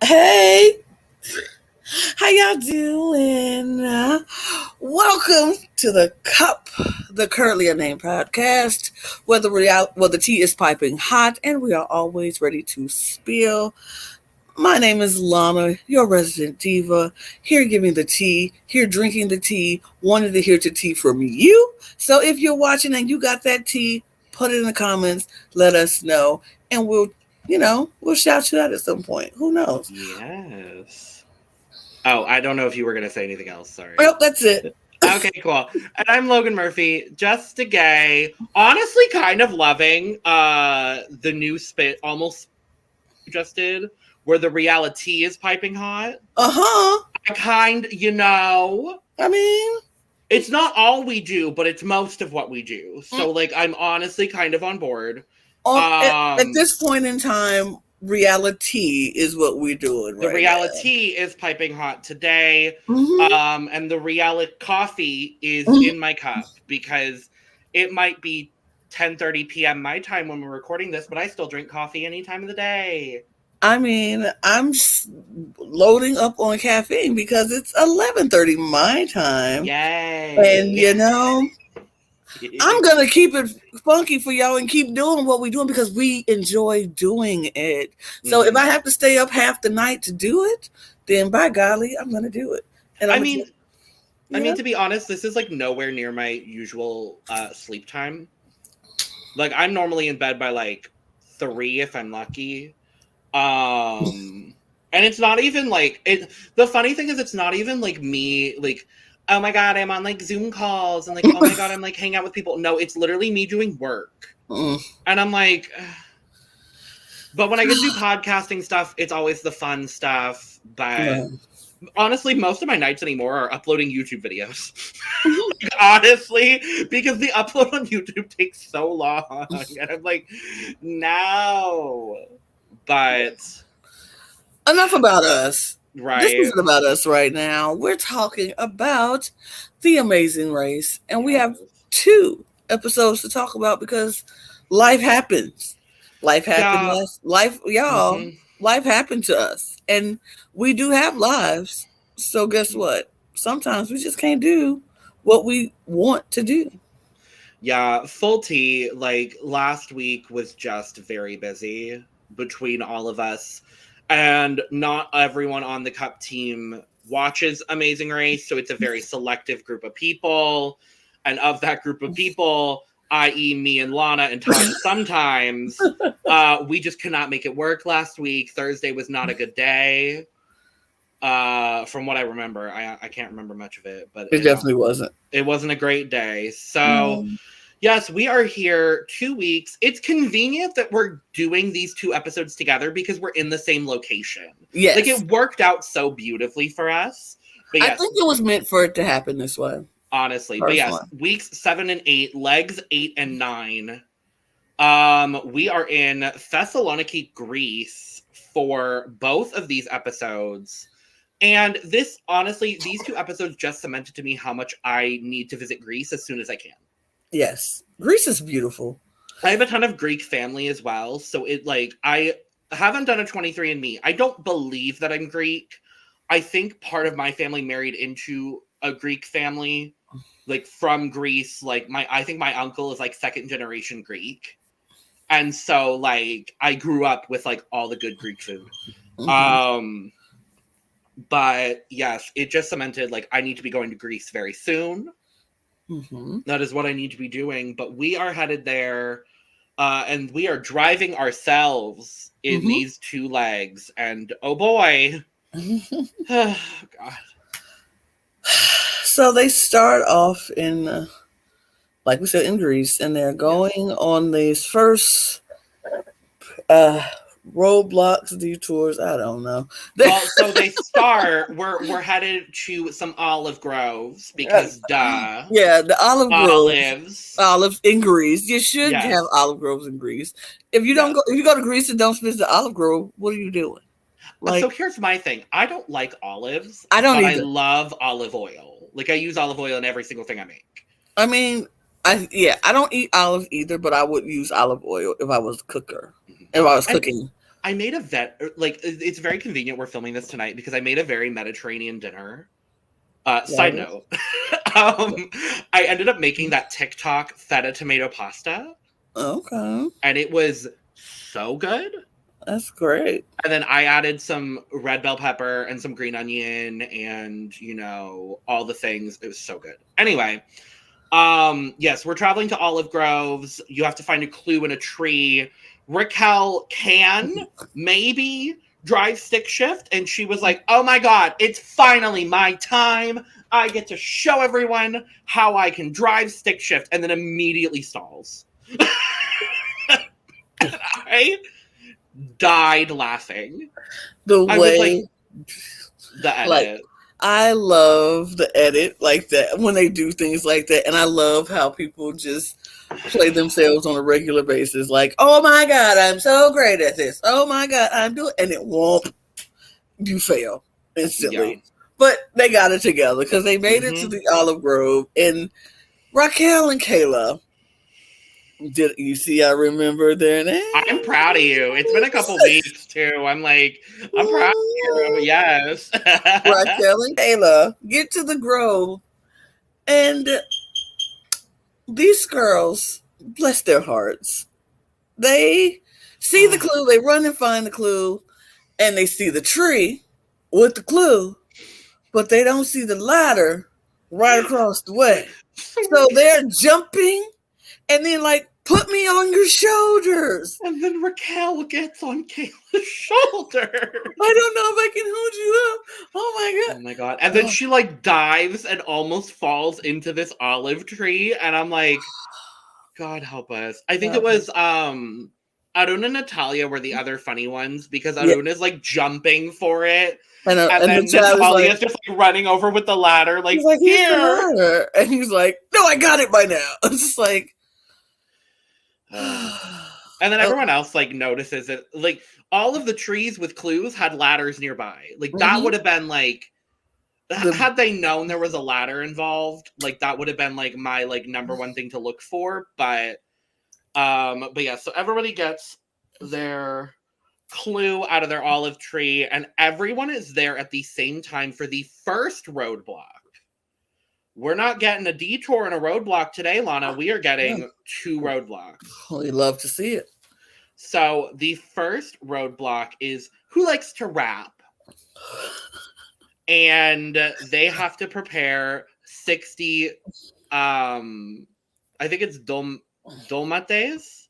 Hey, how y'all doing? Welcome to the Cup, the Currently Unnamed Podcast, where the tea is piping hot and we are always ready to spill. My name is Lana, your resident diva, here giving the tea, here drinking the tea, wanting to hear the tea from you. So if you're watching and you got that tea, put it in the comments, let us know, and we'll shout you out at some point. Who knows? Yes. Oh, I don't know if you were going to say anything else. Sorry. Well, that's it. Okay, cool. And I'm Logan Murphy, just a gay. Honestly, kind of loving the new spit almost just did, where the reality is piping hot. Uh-huh. I mean, it's not all we do, but it's most of what we do. So, I'm honestly kind of on board. At this point in time, reality is what we're doing right now. The reality is piping hot today. Mm-hmm. And the reality coffee is in my cup because it might be 10:30 p.m. my time when we're recording this, but I still drink coffee any time of the day. I mean, I'm loading up on caffeine because it's 11:30 my time. Yay. And, I'm going to keep it funky for y'all and keep doing what we're doing because we enjoy doing it. So if I have to stay up half the night to do it, then by golly, I'm going to do it. And I mean, to be honest, this is nowhere near my usual sleep time. I'm normally in bed by 3 if I'm lucky. And it's not even the funny thing is it's not even me oh my God, I'm on Zoom calls and oh my God, I'm hanging out with people. No, it's literally me doing work. And I'm but when I get to do podcasting stuff, it's always the fun stuff. But honestly, most of my nights anymore are uploading YouTube videos. Honestly, because the upload on YouTube takes so long. And I'm no. But enough about us. Right. This isn't about us right now. We're talking about The Amazing Race. And we have 2 episodes to talk about because life happens. Life happened. Life happened to us. And we do have lives. So guess what? Sometimes we just can't do what we want to do. Yeah, full tea. Last week was just very busy between all of us. And not everyone on the Cup team watches Amazing Race, so it's a very selective group of people. And of that group of people, i.e. me and Lana and Todd sometimes, we just could not make it work last week. Thursday was not a good day. From what I remember. I can't remember much of it. But it definitely wasn't. It wasn't a great day. So... Yes, we are here 2 weeks. It's convenient that we're doing these 2 episodes together because we're in the same location. Yes. It worked out so beautifully for us. But yes, I think it was meant for it to happen this way. Honestly. First but yes, one. Weeks 7 and 8, legs 8 and 9. We are in Thessaloniki, Greece for both of these episodes. And these 2 episodes just cemented to me how much I need to visit Greece as soon as I can. Yes. Greece is beautiful. I have a ton of Greek family as well. So I haven't done a 23andMe. I don't believe that I'm Greek. I think part of my family married into a Greek family, from Greece. I think my uncle is 2nd generation Greek. And so I grew up with all the good Greek food. But yes, it just cemented I need to be going to Greece very soon. That is what I need to be doing. But we are headed there, and we are driving ourselves in these 2 legs. And oh boy, oh, God. So they start off in like we said, in Greece, and they're going on these first roadblocks, detours. I don't know. Well, so they start. We're headed to some olive groves because duh. Yeah, the olive Olives. olives in Greece. You should Yes. have olive groves in Greece. If you don't go, if you go to Greece and don't visit the olive grove, what are you doing? So here's my thing. I don't like olives. I don't but either. I love olive oil. Like I use olive oil in every single thing I make. I mean, I don't eat olives either, but I would use olive oil if I was a cooker. If I was cooking. I made it's very convenient we're filming this tonight because I made a very Mediterranean dinner. Side note, I ended up making that TikTok feta tomato pasta. Okay. And it was so good. That's great. And then I added some red bell pepper and some green onion and, all the things. It was so good. Anyway, yes, we're traveling to olive groves. You have to find a clue in a tree. Raquel can maybe drive stick shift, and she was like, oh my god, it's finally my time. I get to show everyone how I can drive stick shift, and then immediately stalls. And I died laughing. The edit. I love the edit like that when they do things like that, and I love how people just play themselves on a regular basis. Like, oh my god, I'm so great at this. Oh my god, I'm doing, and it won't. You fail instantly. Yeah. But they got it together because they made it to the olive grove, and Raquel and Kayla. Did you see? I remember their name. I'm proud of you. It's been a couple weeks too. I'm proud of you. Yes. Raquel and Kayla get to the grove, and these girls, bless their hearts, they see the clue. They run and find the clue, and they see the tree with the clue, but they don't see the ladder right across the way. So they're jumping, and then put me on your shoulders. And then Raquel gets on Kayla's shoulder. I don't know if I can hold you up. Oh my god. Oh my god. And then she dives and almost falls into this olive tree. And I'm like, God help us. I think it was Arun and Natalia were the other funny ones because Arun is jumping for it. And then Natalia is just running over with the ladder. He's like, here. And he's like, no, I got it by now. It's just like, and then everyone else notices it. All of the trees with clues had ladders nearby. That would have been had they known there was a ladder involved, that would have been my number one thing to look for. But yeah, so everybody gets their clue out of their olive tree, and everyone is there at the same time for the first roadblock. We're not getting a detour and a roadblock today, Lana. We are getting 2 roadblocks. We love to see it. So the first roadblock is who likes to rap? And they have to prepare 60, I think it's dolmates? Dolmates?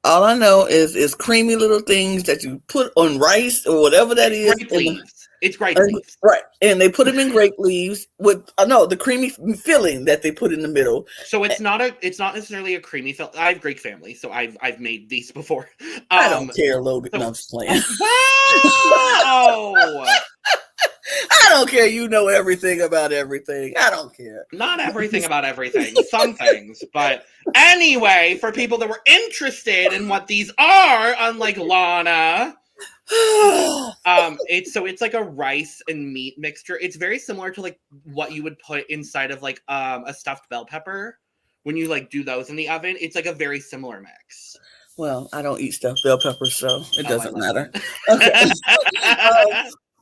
All I know is creamy little things that you put on rice or whatever that is. Grape leaves. It's grape leaves. Right. And they put them in grape leaves with the creamy filling that they put in the middle. So it's not necessarily a creamy filling. I have Greek family, so I've made these before. I don't care, Logan. No, I'm just playing. Wow! I don't care. You know everything about everything. I don't care. Not everything about everything. Some things. But anyway, for people that were interested in what these are, unlike Lana, it's like a rice and meat mixture. It's very similar to what you would put inside of a stuffed bell pepper when you do those in the oven. It's a very similar mix. Well, I don't eat stuffed bell peppers, so it doesn't matter. Okay.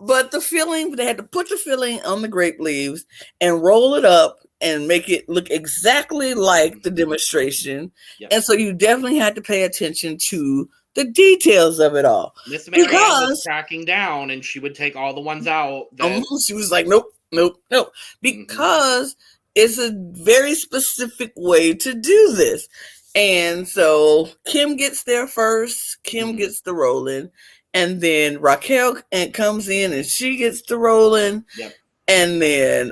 But the filling, they had to put the filling on the grape leaves and roll it up and make it look exactly like the demonstration. Yep. And so you definitely had to pay attention to the details of it all. Miss Mary was tracking down, and she would take all the ones out. She was like, nope. Because it's a very specific way to do this. And so Kim gets there first. Kim gets the rolling. And then Raquel comes in and she gets the rolling. Yep. And then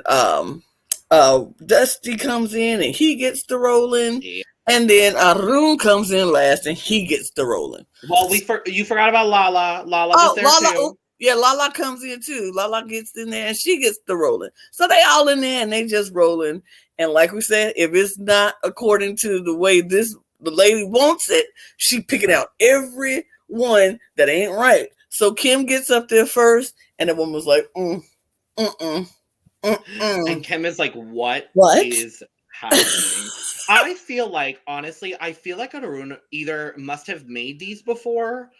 Dusty comes in and he gets the rolling. Yeah. And then Arun comes in last and he gets the rolling. Well, you forgot about Lala. Lala was there Lala, too. yeah, Lala comes in too. Lala gets in there and she gets the rolling. So they all in there and they just rolling. And like we said, if it's not according to the way the lady wants it, she picking out every one that ain't right. So Kim gets up there first, and the woman was like, And Kim is like, what? is happening? I feel like, honestly, Arun either must have made these before,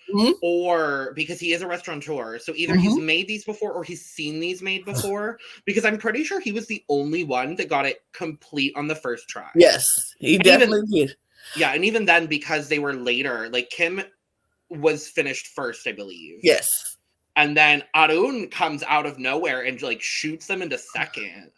or because he is a restaurateur. So either he's made these before or he's seen these made before, because I'm pretty sure he was the only one that got it complete on the first try. Yes, he definitely did. Yeah, and even then, because they were later, like Kim was finished first, I believe. Yes. And then Arun comes out of nowhere and like shoots them into second.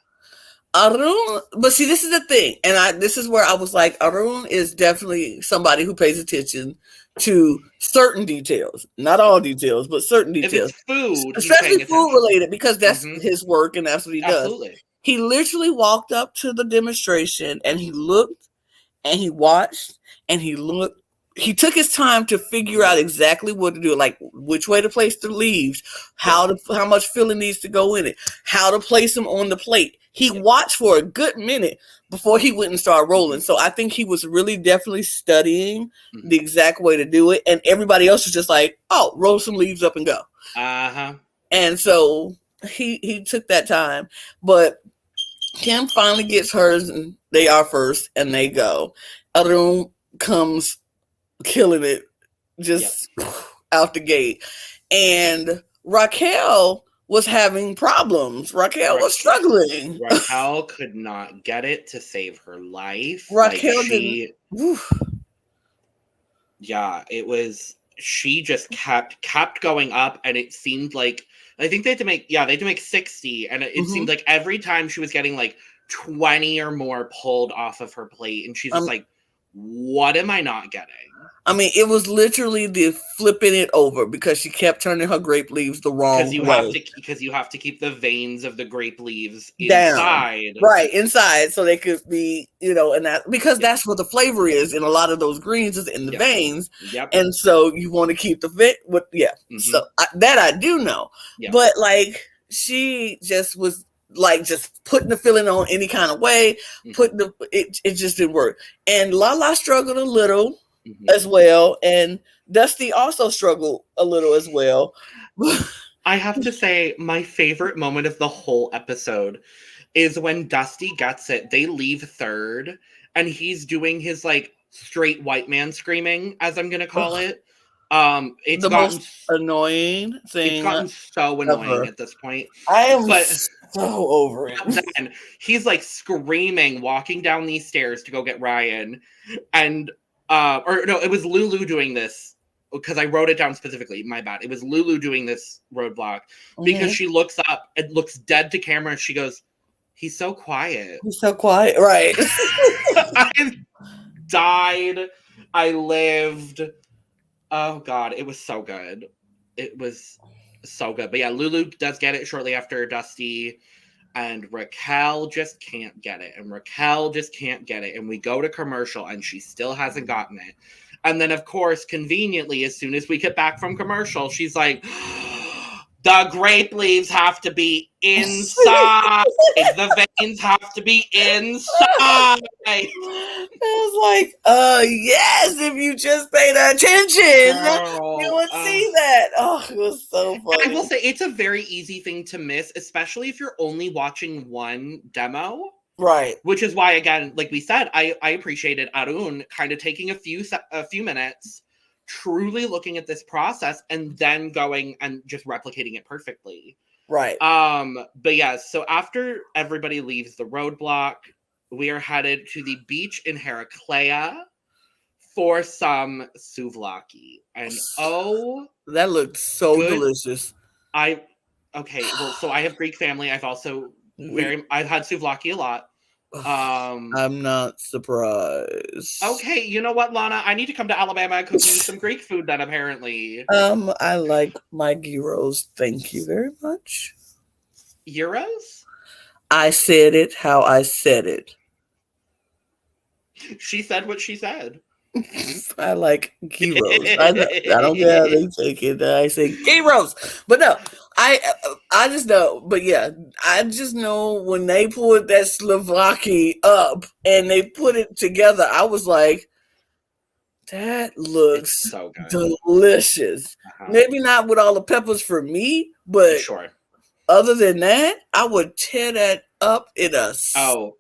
Arun, but see, this is the thing, and this is where I was like, Arun is definitely somebody who pays attention to certain details, not all details, but certain details. If it's food, especially food related, because that's his work and that's what he does. He literally walked up to the demonstration and he looked and he watched and he looked. He took his time to figure out exactly what to do, like which way to place the leaves, how much filling needs to go in it, how to place them on the plate. He watched for a good minute before he went and started rolling. So I think he was really definitely studying the exact way to do it. And everybody else was just like, oh, roll some leaves up and go. And so he took that time. But Kim finally gets hers and they are first and they go. Arun comes killing it just out the gate. And Raquel was having problems. Raquel was struggling. Raquel could not get it to save her life. Raquel didn't. Yeah, it was. She just kept going up, and it seemed like I think they had to make 60, and it seemed like every time she was getting like 20 or more pulled off of her plate, and she's just like, "What am I not getting?" I mean, it was literally the flipping it over because she kept turning her grape leaves the wrong way. Because you have to keep the veins of the grape leaves inside. Right, inside, so they could be, and that because that's what the flavor is in a lot of those greens is in the veins. Yep. And so you want to keep the fit with So that I do know. Yep. But like she just was like just putting the filling on any kind of way, it just didn't work. And Lala struggled a little. As well, and Dusty also struggled a little as well. I have to say, my favorite moment of the whole episode is when Dusty gets it. They leave third, and he's doing his like straight white man screaming, as I'm gonna call it. It's most annoying thing. It's gotten so annoying at this point. I am so over it. Then he's like screaming, walking down these stairs to go get Ryan, and. Or no, it was Lulu doing this because I wrote it down specifically. My bad. It was Lulu doing this roadblock because she looks up and looks dead to camera and she goes, "He's so quiet. He's so quiet." Right. I died. I lived. Oh God, it was so good. It was so good. But yeah, Lulu does get it shortly after Dusty. And Raquel just can't get it. And we go to commercial and she still hasn't gotten it. And then, of course, conveniently, as soon as we get back from commercial, she's like, the grape leaves have to be inside. The veins have to be inside. I was like, yes, if you just paid attention, you would see that. Oh, it was so funny. And I will say, it's a very easy thing to miss, especially if you're only watching one demo. Right. Which is why, again, like we said, I appreciated Arun kind of taking a few minutes, truly looking at this process, and then going and just replicating it perfectly. Right. But yeah, so after everybody leaves the roadblock, we are headed to the beach in Heraclea for some souvlaki. And that looked so delicious. So I have Greek family. I've also I've had souvlaki a lot. I'm not surprised. Okay, you know what, Lana? I need to come to Alabama and cook you some Greek food then, apparently. I like my gyros. Thank you very much. Euros? I said it how I said it. She said what she said. I like gyros. I don't care how they take it. I say gyros, but no, I just know. But yeah, I just know when they pulled that souvlaki up and they put it together, I was like, that looks It's so good. delicious. Maybe not with all the peppers for me, but sure. Other than that, I would tear that up in a second.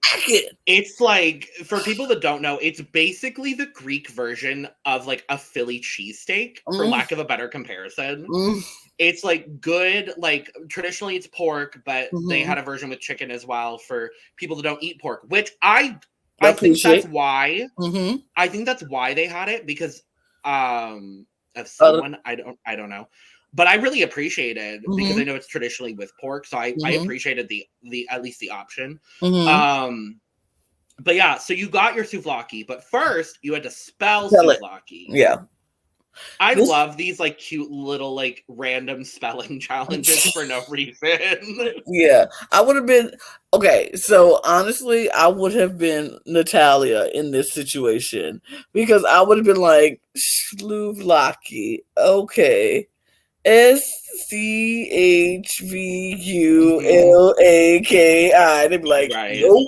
It's like, for people that don't know, it's basically the Greek version of like a Philly cheesesteak, for lack of a better comparison. It's like good, like traditionally it's pork, but they had a version with chicken as well for people that don't eat pork, which I think that's why. I think that's why they had it, because of someone I don't know. But I really appreciated, because I know it's traditionally with pork, so I appreciated the at least the option. But yeah, so you got your souvlaki, but first you had to spell souvlaki. Yeah. I love these like cute little like random spelling challenges for no reason. Yeah, I would have been okay. So honestly, I would have been Natalia in this situation, because I would have been like souvlaki. Okay. SCHVULAKI. They'd be like, nope.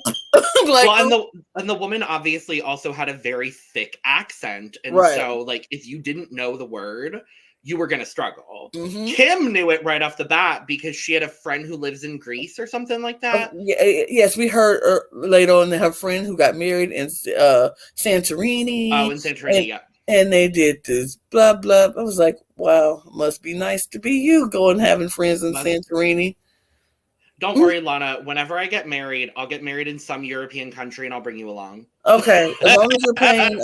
Like, well, and the woman obviously also had a very thick accent, and so like if you didn't know the word, you were gonna struggle. Kim knew it right off the bat because she had a friend who lives in Greece or something like that. Yes, we heard later on that her friend who got married in Santorini. Oh, in Santorini, yeah. And they did this blah blah. I was like, wow, must be nice to be you, going having friends in Santorini. Don't worry, Lana. Whenever I get married, I'll get married in some European country, and I'll bring you along. Okay, as long as you're paying,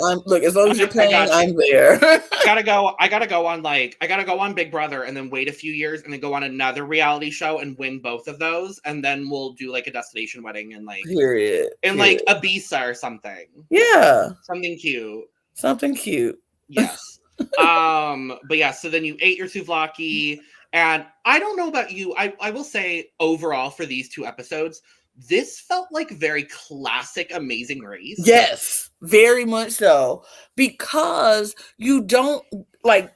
I'm there. I gotta go on Big Brother, and then wait a few years, and then go on another reality show and win both of those, and then we'll do like a destination wedding in like like Ibiza or something. Yeah, something cute. Something cute. Yes. But yeah, so then you ate your souvlaki, and I don't know about you. I will say overall for these two episodes, this felt like very classic Amazing Race. Yes, very much so. Because you don't like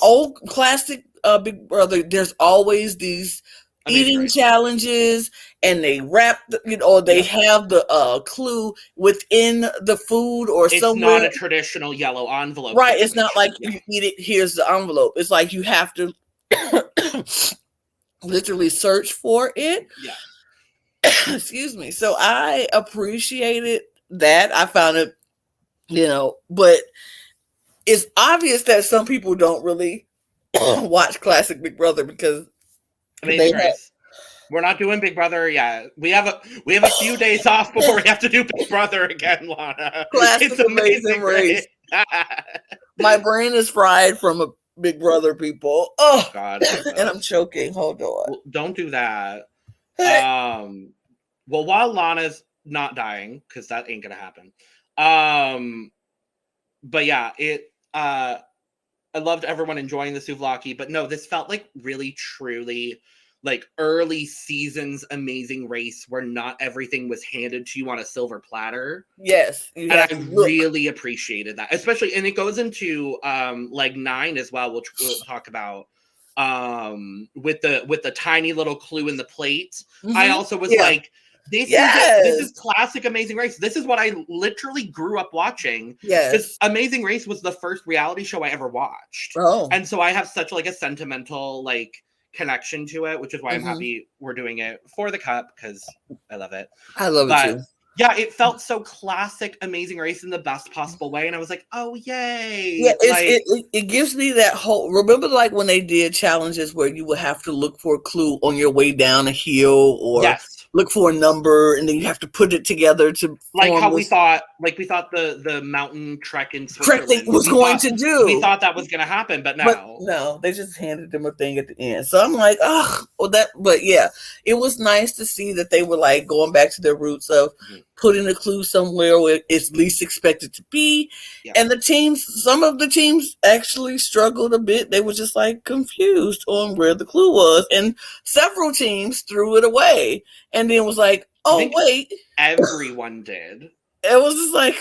old classic Big Brother, there's always these eating challenges, and they wrap they have the clue within the food or it's somewhere. It's not a traditional yellow envelope, right? It's not like you eat it, here's the envelope. It's like you have to literally search for it. Excuse me. So I appreciated that. I found it, but it's obvious that some people don't really watch classic Big Brother, because we're not doing Big Brother yet. We have a few days off before we have to do Big Brother again, Lana. Classic Amazing Race. My brain is fried from a Big Brother, people. Oh God, and I'm choking. Hold on. Well, don't do that. Well, while Lana's not dying, because that ain't gonna happen. But yeah, I loved everyone enjoying the souvlaki, but no, this felt like really, truly, like early seasons Amazing Race, where not everything was handed to you on a silver platter. Yes, and I really appreciated that, especially, and it goes into like 9 as well, which we'll talk about. With the tiny little clue in the plate. I also was like, this is classic Amazing Race. This is what I literally grew up watching. Because Amazing Race was the first reality show I ever watched. And so I have such like a sentimental like connection to it, which is why I'm happy we're doing it for the cup, because I love it. I love it too. Yeah, it felt so classic Amazing Race in the best possible way, and I was like, oh yay. Yeah, it gives me that whole, remember like when they did challenges where you would have to look for a clue on your way down a hill, or look for a number, and then you have to put it together to like how we thought the mountain trek in Switzerland was going to do. We thought that was going to happen, but no, they just handed them a thing at the end. So I'm like, but yeah, it was nice to see that they were like going back to their roots of putting a clue somewhere where it's least expected to be. And some of the teams actually struggled a bit. They were just like confused on where the clue was, and several teams threw it away and then was like, oh, wait. Everyone did. It was just like,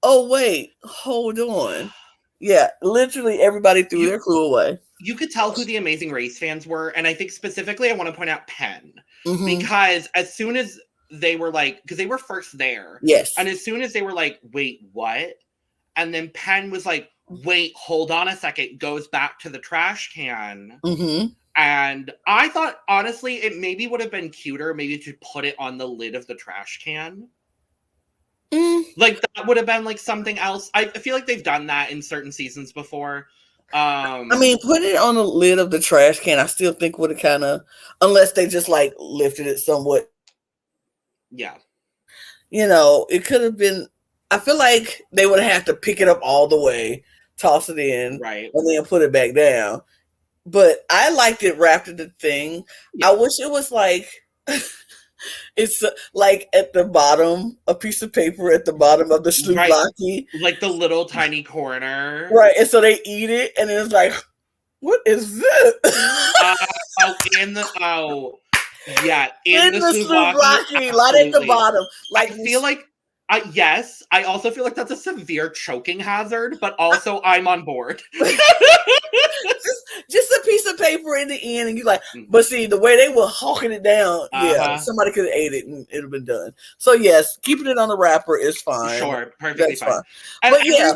oh, wait, hold on. Yeah, literally everybody threw their clue away. You could tell who the Amazing Race fans were. And I think specifically I want to point out Penn. Mm-hmm. Because as soon as they were like, because they were first there. Yes. And as soon as they were like, wait, what? And then Penn was like, wait, hold on a second, goes back to the trash can. Mm-hmm. And I thought, honestly, it maybe would have been cuter maybe to put it on the lid of the trash can. Like, that would have been, like, something else. I feel like they've done that in certain seasons before. I mean, putting it on the lid of the trash can, I still think would have kind of, unless they just, like, lifted it somewhat. Yeah. You know, it could have been, I feel like they would have to pick it up all the way, toss it in, right, and then put it back down. But I liked it wrapped in the thing. Yeah. I wish it was like... It's like at the bottom, a piece of paper at the bottom of the souvlaki. Right. Like the little tiny corner. Right. And so they eat it and it's like, what is this? In the souvlaki. Right at the bottom. Like, I feel like, yes, I also feel like that's a severe choking hazard, but also I'm on board. just a piece of paper in the end, and you're like, but see, the way they were hawking it down, yeah, somebody could have ate it and it'd have been done. So yes, keeping it on the wrapper is fine. Sure, perfectly fine. And but yeah,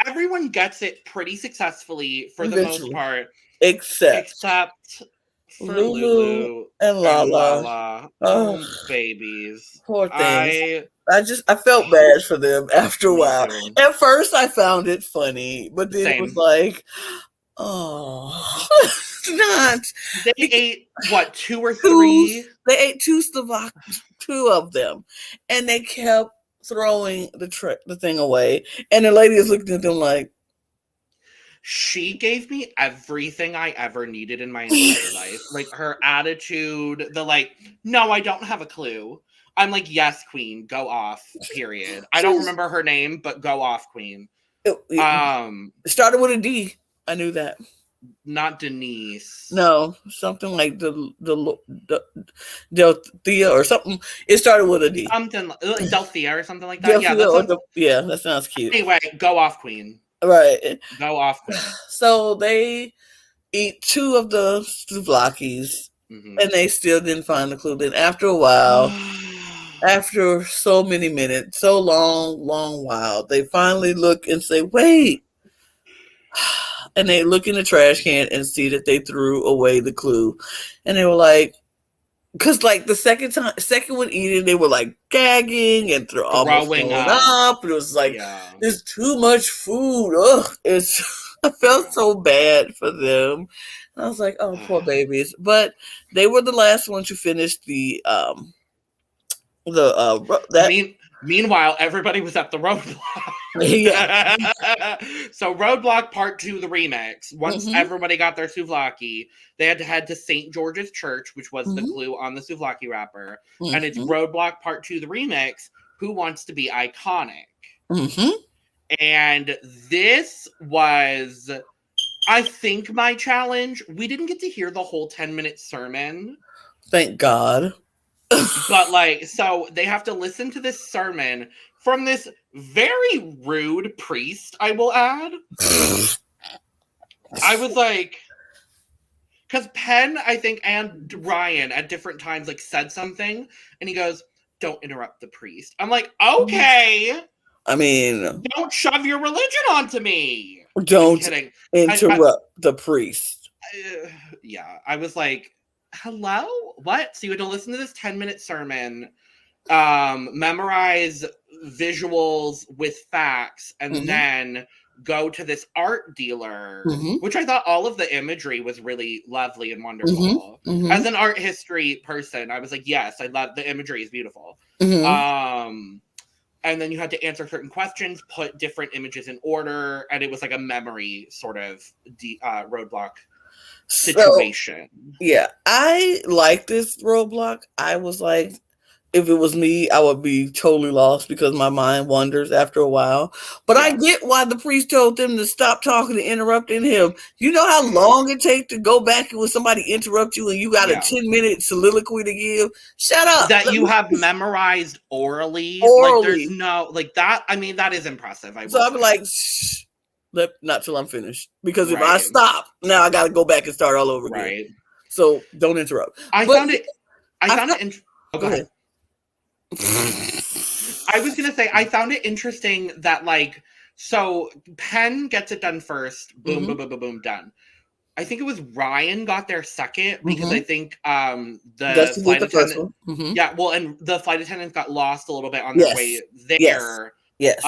everyone gets it pretty successfully for the most part, except for Lulu and Lala. Oh, babies, poor things. I felt bad for them after a while. Too. At first, I found it funny, but then it was like, oh, not. They ate what, 2 or 3? They ate 2 of them, and they kept throwing the thing away. And the lady is looking at them like, she gave me everything I ever needed in my entire life. Like her attitude, the like, no, I don't have a clue. I'm like, yes, queen, go off, period. I don't remember her name, but go off, queen. It started with a D. I knew that. Not Denise. No, something like the Delthea or something. It started with a D. Something like Delthea or something like that. Yeah, that sounds cute. Anyway, go off, queen. Right. Go off, queen. So they eat 2 of the souvlakis, and they still didn't find the clue. Then after a while, after so many minutes, so long while, they finally look and say, wait. And they look in the trash can and see that they threw away the clue. And they were like, because like the second one eating, they were like gagging and almost throwing up. And it was like, there's too much food. Ugh, I felt so bad for them. And I was like, oh, poor babies. But they were the last ones who finished Meanwhile, everybody was at the Roadblock. Yeah. So Roadblock Part 2, the remix. Once everybody got their souvlaki, they had to head to St. George's Church, which was the clue on the souvlaki wrapper. And it's Roadblock Part 2, the remix. Who Wants to Be Iconic? And this was, I think, my challenge. We didn't get to hear the whole 10-minute sermon. Thank God. But like, so they have to listen to this sermon from this very rude priest, I will add. I was like, because Penn, I think, and Ryan at different times like said something, and he goes, don't interrupt the priest. I'm like, okay. I mean, don't shove your religion onto me. Don't interrupt the priest. Yeah, I was like, hello? What? So you had to listen to this 10-minute sermon, memorize visuals with facts, and then go to this art dealer, which I thought all of the imagery was really lovely and wonderful. As an art history person, I was like, yes, I love the imagery is beautiful. And then you had to answer certain questions, put different images in order, and it was like a memory sort of roadblock situation. So, yeah, I like this Roadblock. I was like, if it was me, I would be totally lost because my mind wanders after a while. But I get why the priest told them to stop talking and interrupting him. You know how long it takes to go back and when somebody interrupt you and you got a 10-minute soliloquy to give? Shut up. That you have memorized orally. Like, there's no, like, that, I mean, that is impressive. So I'd be like, shh, not till I'm finished. Because if I stop, now I got to go back and start all over again. Right. So don't interrupt. I found it go ahead. I was gonna say I found it interesting that, like, so Penn gets it done first, boom, boom, boom, boom, boom, done. I think it was Ryan got there second because I think the flight attendant, well, and the flight attendants got lost a little bit on their way there. Yes.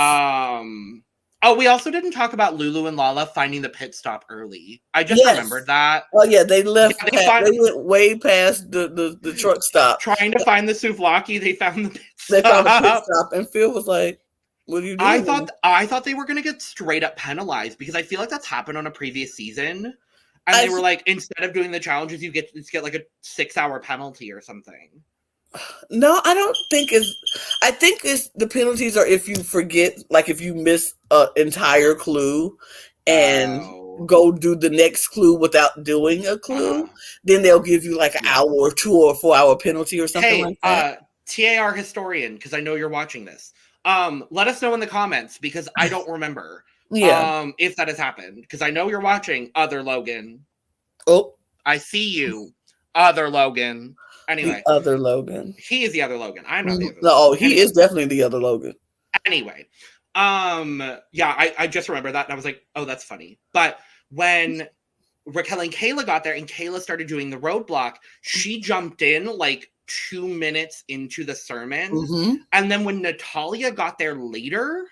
Oh, we also didn't talk about Lulu and Lala finding the pit stop early. I just remembered that. Oh yeah, they left. They went way past the truck stop trying to find the souvlaki. They found the pit stop. They found the pit stop, and Phil was like, "What are you doing?" I thought they were gonna get straight up penalized because I feel like that's happened on a previous season, and they were like, instead of doing the challenges, you get like a 6-hour penalty or something. No, I don't think it's. I think it's the penalties are if you forget, like if you miss an entire clue and go do the next clue without doing a clue, then they'll give you like an hour or 2 or 4 hour penalty or something like that. TAR historian, because I know you're watching this. Let us know in the comments because I don't remember. If that has happened, because I know you're watching. Other Logan. Oh, I see you, other Logan. Anyway, the other Logan. He is the other Logan. I'm not the other Logan. No, he is definitely the other Logan. Anyway, I just remember that and I was like, oh, that's funny. But when Raquel and Kayla got there and Kayla started doing the roadblock, she jumped in like 2 minutes into the sermon. And then when Natalia got there later,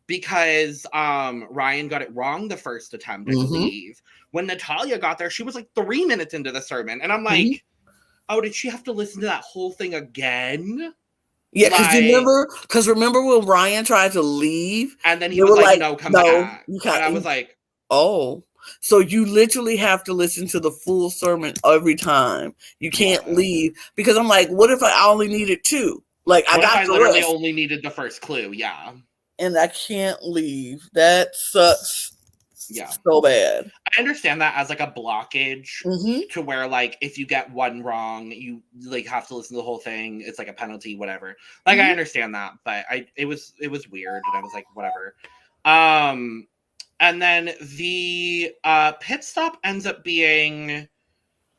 because Ryan got it wrong the first attempt, I believe. When Natalia got there, she was like 3 minutes into the sermon. And I'm like, oh, did she have to listen to that whole thing again? Yeah, because remember when Ryan tried to leave? And then he was like, no, come back. And I was like, oh. So you literally have to listen to the full sermon every time. You can't leave. Because I'm like, what if I only needed 2? Like, I literally only needed the first clue, and I can't leave. That sucks. So bad. I understand that as like a blockage to where like if you get one wrong, you like have to listen to the whole thing. It's like a penalty, whatever. Like I understand that, but it was weird, and I was like, whatever. And then the pit stop ends up being,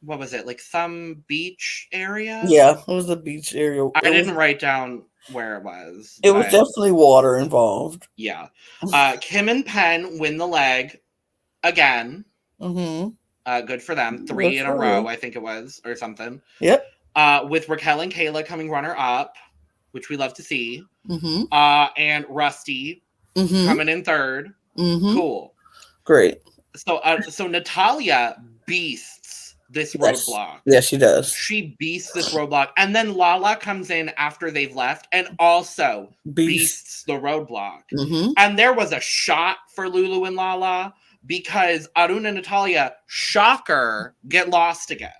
what was it, like some beach area? Yeah, it was a beach area. I didn't write down where it was. It was definitely water involved. Yeah. Kim and Penn win the leg again. Good for them. 3 in a row, I think it was, or something. Yep. With Raquel and Kayla coming runner up, which we love to see. And Rusty coming in third. Cool. Great. So Natalia beasts this roadblock. Yes, she does. She beasts this roadblock. And then Lala comes in after they've left and also beasts the roadblock. And there was a shot for Lulu and Lala because Arun and Natalia, shocker, get lost again.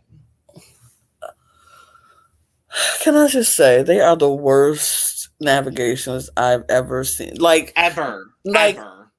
Can I just say, they are the worst navigations I've ever seen. Like, ever.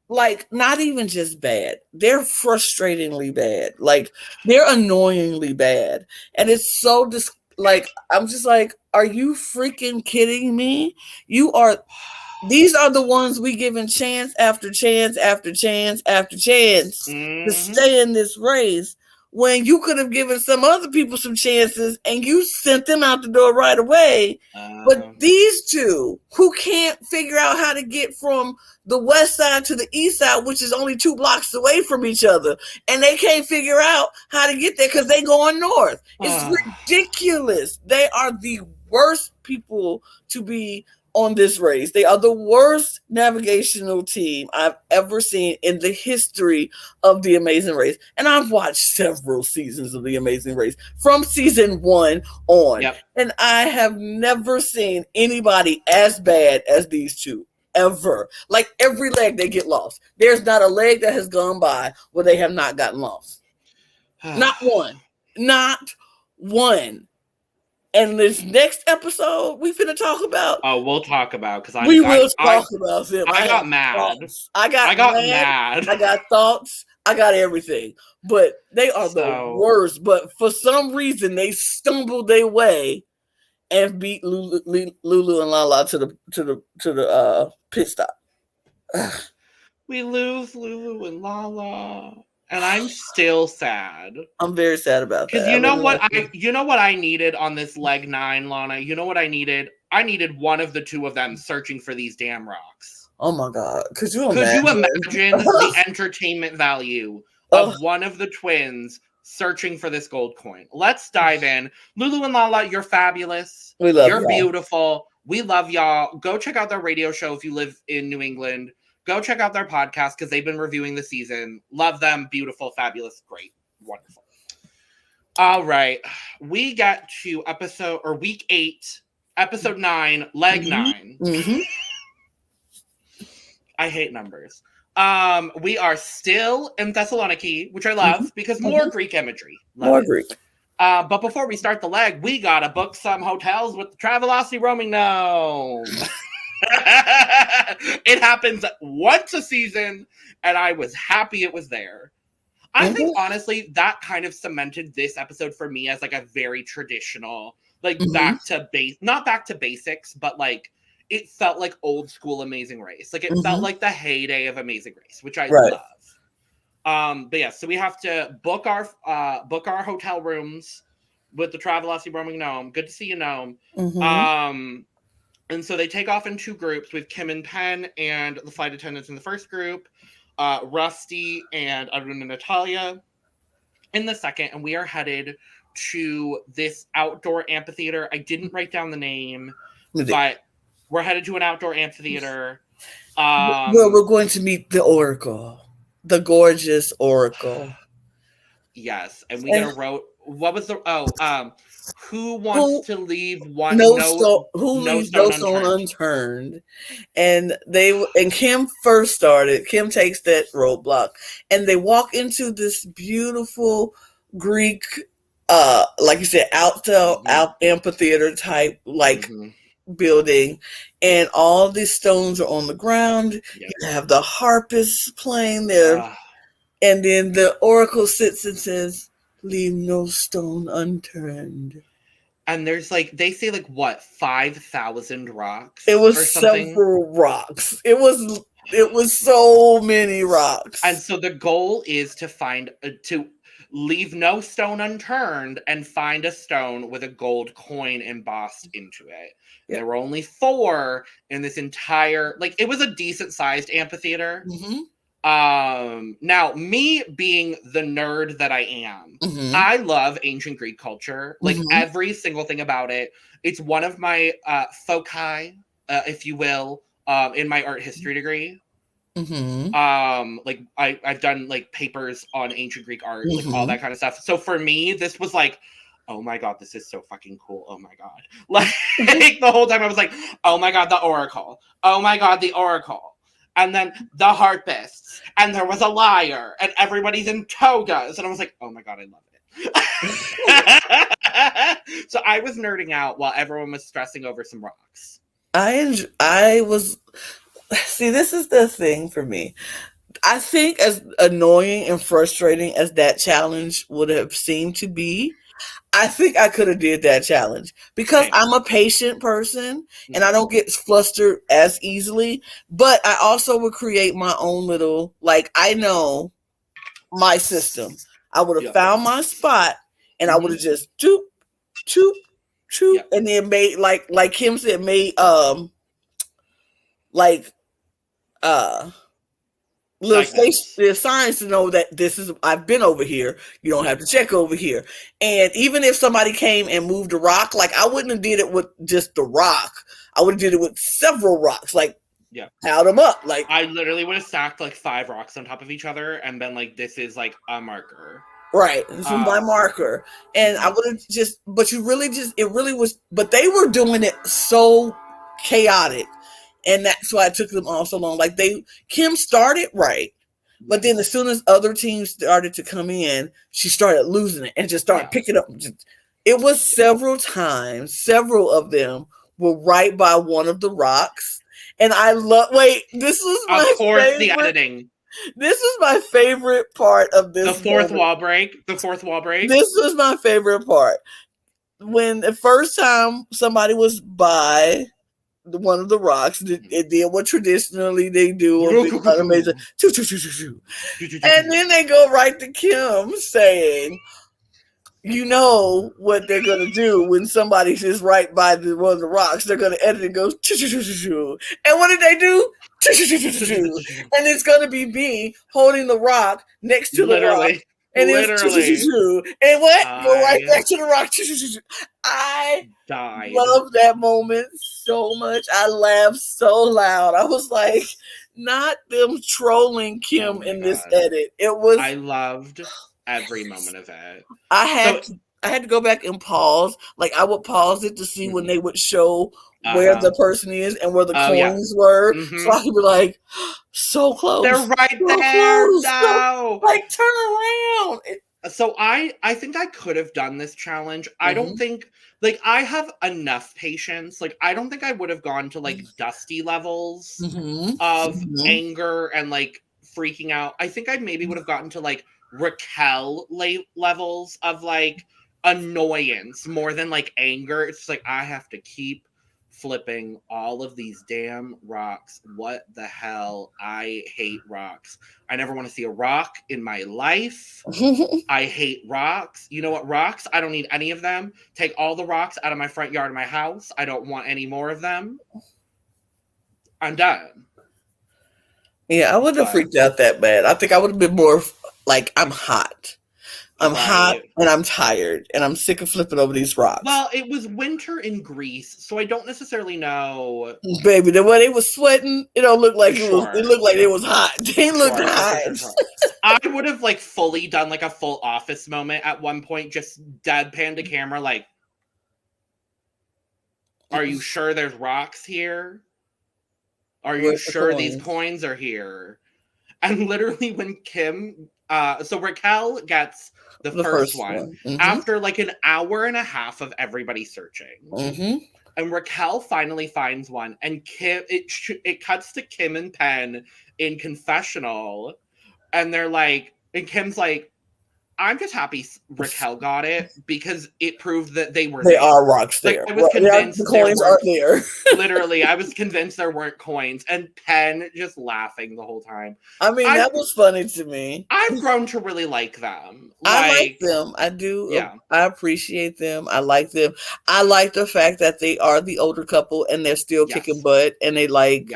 Like, not even just bad. They're frustratingly bad. Like, they're annoyingly bad. And it's so like, I'm just like, are you freaking kidding me? These are the ones we giving chance after chance after chance after chance to stay in this race, when you could have given some other people some chances and you sent them out the door right away. But these two, who can't figure out how to get from the west side to the east side, which is only 2 blocks away from each other, and they can't figure out how to get there because they going north. It's ridiculous. They are the worst people to be on this race. They are the worst navigational team I've ever seen in the history of The Amazing Race. And I've watched several seasons of The Amazing Race from season 1 on. And I have never seen anybody as bad as these two, ever. Like, every leg they get lost. There's not a leg that has gone by where they have not gotten lost. Not one. Not one. And this next episode we finna talk about. Oh, we'll talk about because We will talk about them. I got mad. I got mad. I got thoughts. I got everything. But they are the worst. But for some reason, they stumbled their way and beat Lulu and Lala to the pit stop. We lose Lulu and Lala. And I'm still sad. I'm very sad about that. Because you know what I needed on this leg 9, Lana? You know what I needed? I needed one of the two of them searching for these damn rocks. Oh my God. Could you imagine the entertainment value of one of the twins searching for this gold coin? Let's dive in. Lulu and Lala, you're fabulous. You're beautiful. We love y'all. Go check out their radio show if you live in New England. Go check out their podcast because they've been reviewing the season. Love them. Beautiful, fabulous, great, wonderful. All right. We got to week 8, episode 9, leg 9. Mm-hmm. I hate numbers. We are still in Thessaloniki, which I love because more Greek imagery. More Greek. But before we start the leg, we got to book some hotels with the Travelocity Roaming Gnome. It happens once a season, and I was happy it was there. I think, honestly, that kind of cemented this episode for me as, like, a very traditional, like, not back to basics, but, like, it felt like old school Amazing Race. Like, it felt like the heyday of Amazing Race, which I love. But yeah, so we have to book our hotel rooms with the Travelocity Roaming Gnome. Good to see you, Gnome. And so they take off in 2 groups with Kim and Penn and the flight attendants in the first group, Rusty and Arun and Natalia in the second. And we are headed to this outdoor amphitheater. I didn't write down the name, but we're headed to an outdoor amphitheater. Well, we're going to meet the Oracle, the gorgeous Oracle. Yes, and we got a what was the who wants to leave one leaves no stone unturned? And Kim first started. Kim takes that roadblock, and they walk into this beautiful Greek, like you said, out amphitheater type building, and all these stones are on the ground. You have the harpists playing there, and then the Oracle sits and says, "Leave no stone unturned." And there's they say 5,000 rocks. It was several rocks. It was so many rocks. And so the goal is to leave no stone unturned and find a stone with a gold coin embossed into it. Yep. There were only 4 in this entire, it was a decent sized amphitheater. Now, me being the nerd that I am, I love ancient Greek culture. Every single thing about it. It's one of my foci, if you will, in my art history degree. I've done papers on ancient Greek art, all that kind of stuff. So for me, this was oh my God, this is so fucking cool. Oh my God. The whole time I was oh my God, the Oracle. Oh my God, the Oracle. And then the harpists, and there was a lyre, and everybody's in togas. And I was oh my God, I love it. So I was nerding out while everyone was stressing over some rocks. See, this is the thing for me. I think as annoying and frustrating as that challenge would have seemed to be, I think I could have did that challenge because I'm a patient person and I don't get flustered as easily, but I also would create my own little, I know my system. I would have found my spot and I would have just choop, choop, choop, and then made, like Kim said, little signs to know that I've been over here. You don't have to check over here. And even if somebody came and moved a rock, I wouldn't have did it with just the rock. I would have did it with several rocks, piled them up. I literally would have stacked 5 rocks on top of each other and been this is a marker. Right. From my marker. And I would have but they were doing it so chaotic. And that's why it took them all so long. Kim started right, but then as soon as other teams started to come in, she started losing it and just started picking up. It was several times. Several of them were right by one of the rocks. And I love, wait, this was Of my course, the favorite. editing. This is my favorite part of this. The fourth moment. wall break. The fourth wall break. This was my favorite part. When the first time somebody was by one of the rocks, it did what traditionally they do. Amazing. And then they go right to Kim saying, you know what they're gonna do when somebody's just right by one of the rocks. They're gonna edit and go, and what did they do? And it's gonna be me holding the rock next to the rock, and it's and what? Go right back to the rock. I love that moment so much. I laughed so loud. I was like, not them trolling Kim in this edit. It was. I loved every moment of it. I had to go back and pause. Like I would pause it to see when they would show where the person is and where the coins were. So I could be like, so close. They're right there. No. Like turn around. So I think I could have done this challenge. I don't think like I have enough patience. Like I don't think I would have gone to like Dusty levels of anger and like freaking out. I think I maybe would have gotten to like Raquel levels of like annoyance more than like anger. It's just like I have to keep flipping all of these damn rocks. What the hell? I hate rocks. I never want to see a rock in my life. I hate rocks. You know what? Rocks, I don't need any of them. Take all the rocks out of my front yard of my house. I don't want any more of them. I'm done. Yeah, I wouldn't have freaked out that bad. I think I would have been more like, I'm hot. I'm hot and I'm tired and I'm sick of flipping over these rocks. Well, it was winter in Greece, so I don't necessarily know. Baby, the way they was sweating, it don't look like it was. It looked like it was hot. They looked hot. I would have like fully done like a full Office moment at one point, just deadpan to camera, like, "Are you sure there's rocks here? Are you sure these coins are here?" And literally, when Kim, so Raquel gets the first one after like an hour and a half of everybody searching, and Raquel finally finds one, and Kim, it cuts to Kim and Penn in confessional, and they're like, and Kim's like, I'm just happy Raquel got it because it proved that they were there. Are rocks there. Like, I was convinced the coins aren't there. Literally, I was convinced there weren't coins, and Penn just laughing the whole time. I mean, that was funny to me. I've grown to really like them. I like them. I do. Yeah. I appreciate them. I like them. I like the fact that they are the older couple and they're still kicking butt, and they like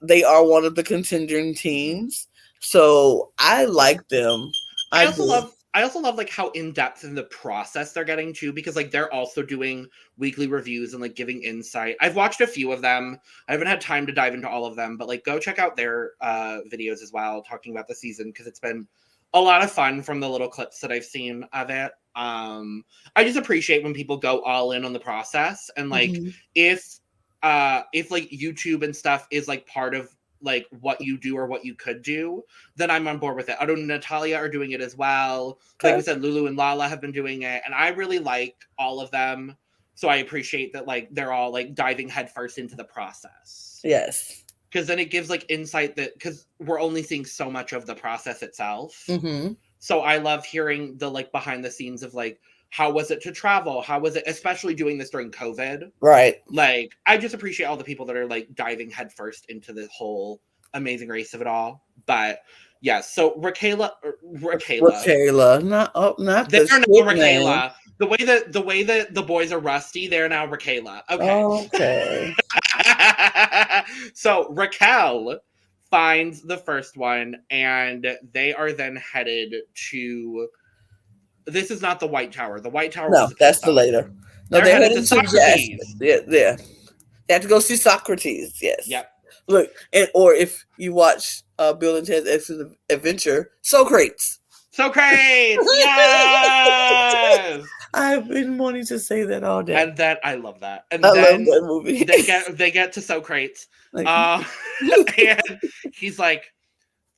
they are one of the contending teams. So I like them. I also love like how in-depth in the process they're getting too, because like they're also doing weekly reviews and like giving insight. I've watched a few of them. I haven't had time to dive into all of them, but like go check out their videos as well, talking about the season, because it's been a lot of fun from the little clips that I've seen of it. I just appreciate when people go all in on the process, and like if like YouTube and stuff is like part of like what you do or what you could do, then I'm on board with it. I know Natalia are doing it as well. Like we said, Lulu and Lala have been doing it, and I really like all of them. So I appreciate that like they're all like diving headfirst into the process. Yes. Because then it gives like insight that, because we're only seeing so much of the process itself. So I love hearing the like behind the scenes of like, how was it to travel? How was it, especially doing this during COVID? Right. Like, I just appreciate all the people that are like diving headfirst into the whole amazing race of it all. But yeah, so Raquel, not they're now Raquel. The way that the boys are rusty, they're now Raquel. Okay. So Raquel finds the first one, and they are then headed to. This is not the White Tower. The White Tower. No, that's the later. No, they're headed to Socrates. Yeah. They have to go see Socrates. Yes. Yep. Look, or if you watch Bill and Ted's Excellent Adventure, Socrates. Socrates. Yes. I've been wanting to say that all day. And then I love that. And I love that movie. they get to Socrates. And he's like,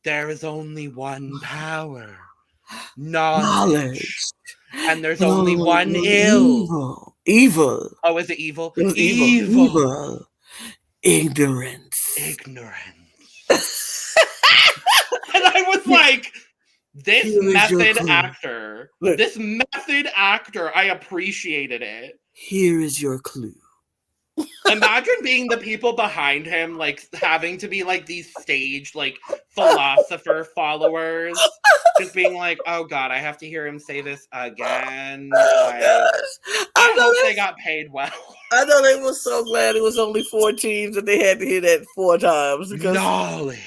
there is only one power. Knowledge. And there's only one ill. Evil. Oh, is it evil? It was evil. Ignorance. And I was like, this Here is your method clue. actor, Look. this method actor, I appreciated it. Here is your clue. Imagine being the people behind him, like having to be like these staged, like philosopher followers, just being like, "Oh God, I have to hear him say this again." Like, I hope they got paid well. I know they were so glad it was only 4 teams and they had to hear that 4 times because knowledge,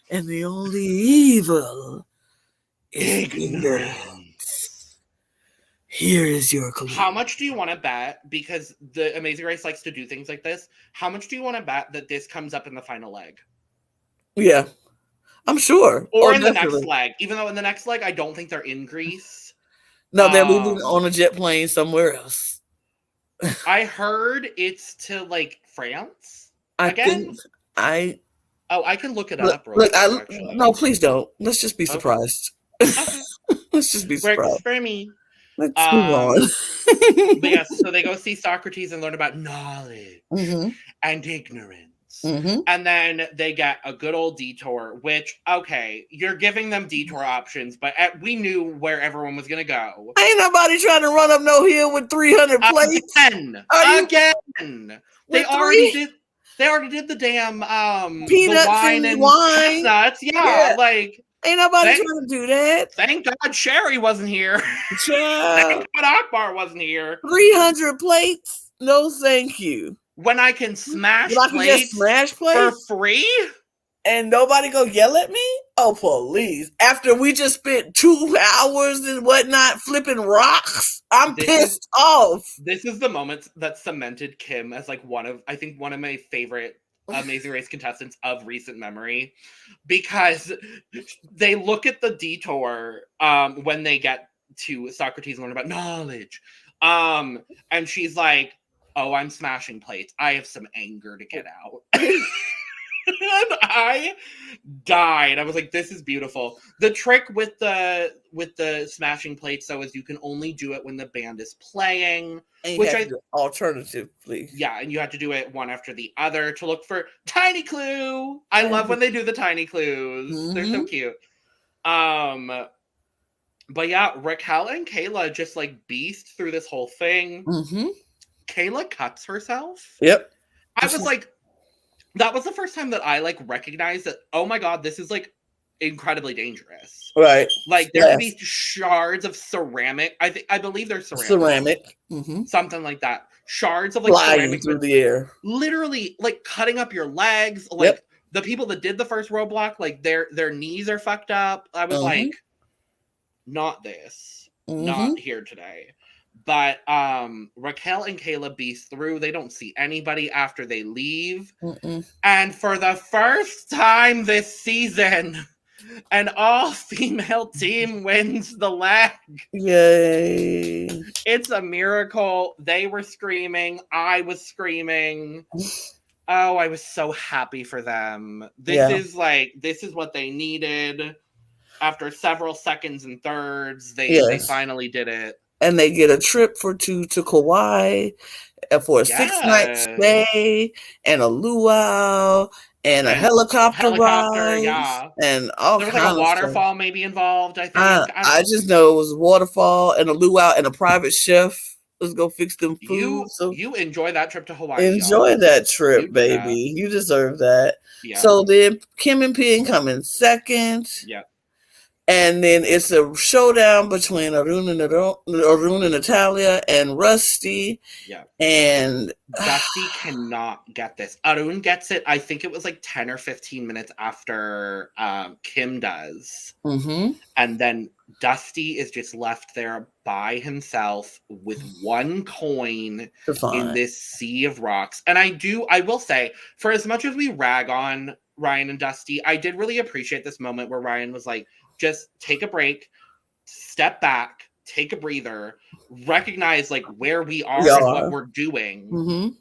and the only evil is ignorance. Here is your clue. How much do you want to bet? Because the Amazing Race likes to do things like this. How much do you want to bet that this comes up in the final leg? Yeah, I'm sure. Or in the next leg. Even though in the next leg, I don't think they're in Greece. No, they're moving on a jet plane somewhere else. I heard it's to like France. I can look it up. No, please don't. Let's just be surprised. Okay. Let's just be surprised. Works for me. Let's move on. But yes, so they go see Socrates and learn about knowledge and ignorance. And then they get a good old detour, which, okay, you're giving them detour options, but we knew where everyone was going to go. Ain't nobody trying to run up no hill with 300 plates. Again. They already did the damn peanuts the wine and wine. Chestnuts. Yeah, like ain't nobody trying to do that. Thank God Sherry wasn't here. Thank God Akbar wasn't here. 300 plates? No, thank you. When I can smash plates for free? And nobody go yell at me? Oh, please. After we just spent 2 hours and whatnot flipping rocks, I'm pissed off. This is the moment that cemented Kim as like one of my favorite Amazing Race contestants of recent memory, because they look at the detour when they get to Socrates and learn about knowledge. And she's like, "Oh, I'm smashing plates. I have some anger to get out." And I died. I was like, this is beautiful. The trick with the smashing plates, though, is you can only do it when the band is playing. Alternatively. Yeah, and you have to do it one after the other to look for tiny clue. I love when they do the tiny clues. They're so cute. But yeah, Raquel and Kayla just like beast through this whole thing. Kayla cuts herself. Yep. I was like, that was the first time that I like recognized that, oh my God, this is like incredibly dangerous. Right. Like there could be shards of ceramic. I believe they're ceramic. Something like that. Shards of like flying ceramic through the air. Literally like cutting up your legs. Like the people that did the first roadblock, like their knees are fucked up. I was like, not this. Not here today. But Raquel and Kayla beast through. They don't see anybody after they leave. And for the first time this season, an all-female team wins the leg. Yay. It's a miracle. They were screaming. I was screaming. Oh, I was so happy for them. This is what they needed. After several seconds and thirds, they finally did it. And they get a trip for 2 to Kauai for a 6-night stay and a luau and a helicopter ride. And all there was like a waterfall maybe involved, I think. I just know it was a waterfall and a luau and a private chef. Let's go fix them food. You enjoy that trip to Hawaii. Enjoy that trip, baby. You deserve that. Yeah. So then Kim and Pin come in second. Yeah. And then it's a showdown between Arun and Natalia and Rusty. Yeah. And Dusty cannot get this. Arun gets it, I think it was like 10 or 15 minutes after Kim does. And then Dusty is just left there by himself with 1 coin in this sea of rocks. And I will say, for as much as we rag on Ryan and Dusty, I did really appreciate this moment where Ryan was like, just take a break, step back, take a breather, recognize like where we are and what we're doing,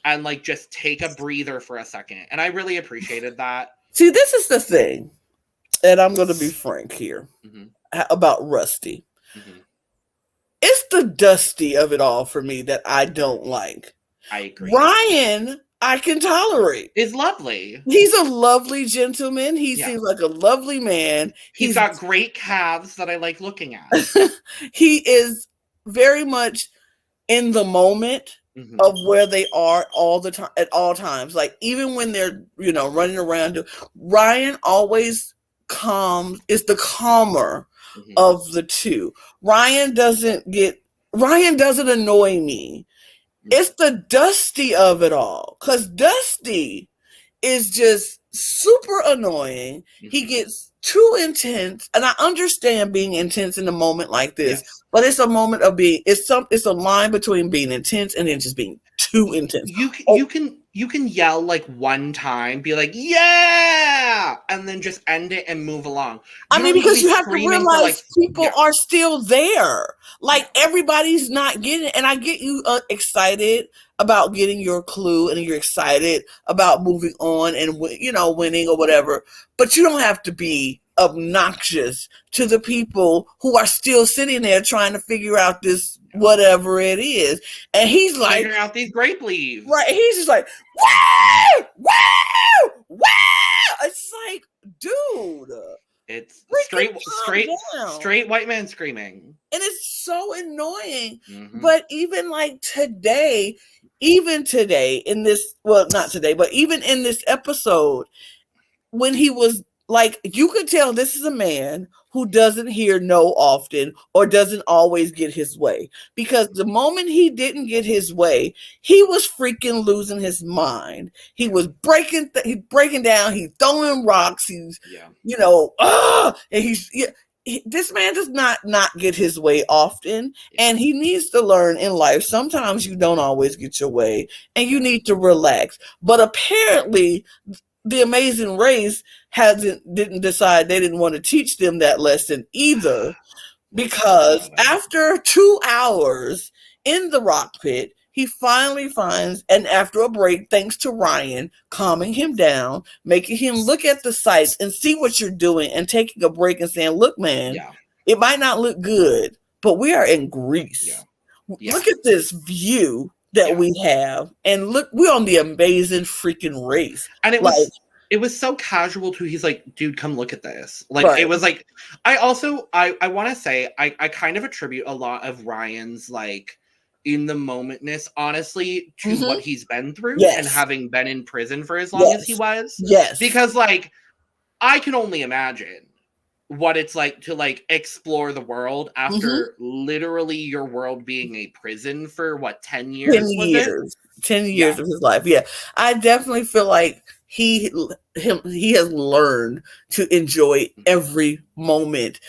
and like just take a breather for a second. And I really appreciated that. See, this is the thing, and I'm going to be frank here about Rusty. Mm-hmm. It's the Dusty of it all for me that I don't like. I agree. Ryan, I can tolerate. Is lovely. He's a lovely gentleman. He seems like a lovely man. He's got great calves that I like looking at. He is very much in the moment of where they are all the time, at all times. Like even when they're, running around, Ryan always is the calmer of the two. Ryan doesn't annoy me. It's the Dusty of it all. Because Dusty is just super annoying. He gets too intense. And I understand being intense in a moment like this. Yes. But it's a moment of it's a line between being intense and then just being too intense. You can yell like one time, be like, yeah, and then just end it and move along. Because you have to realize people are still there. Like everybody's not getting it. And I get you excited about getting your clue and you're excited about moving on and, winning or whatever. But you don't have to be obnoxious to the people who are still sitting there trying to figure out this whatever it is. And he's like, figuring out these grape leaves. Right. He's just like, wow, wow, wow. It's like, dude. It's straight white man screaming. And it's so annoying. But even like today, in this, well, not today, but even in this episode, when he was like, you could tell this is a man who doesn't hear no often or doesn't always get his way. Because the moment he didn't get his way, he was freaking losing his mind. He was breaking down. He's throwing rocks. He's, and this man does not get his way often. And he needs to learn in life. Sometimes you don't always get your way and you need to relax. But apparently the Amazing Race didn't decide they didn't want to teach them that lesson either, because after 2 hours in the rock pit, he finally finds, and after a break, thanks to Ryan calming him down, making him look at the sights and see what you're doing and taking a break and saying, look, man, it might not look good, but we are in Greece. Look at this view that we have, and look, we're on the Amazing freaking Race. And it was so casual too. He's like, dude, come look at this. Like, It was like, I want to say, I kind of attribute a lot of Ryan's like in the momentness, honestly, to what he's been through and having been in prison for as long as he was. Yes. Because like, I can only imagine what it's like to like explore the world after literally your world being a prison for 10 years? 10 years of his life. Yeah. I definitely feel like he has learned to enjoy every moment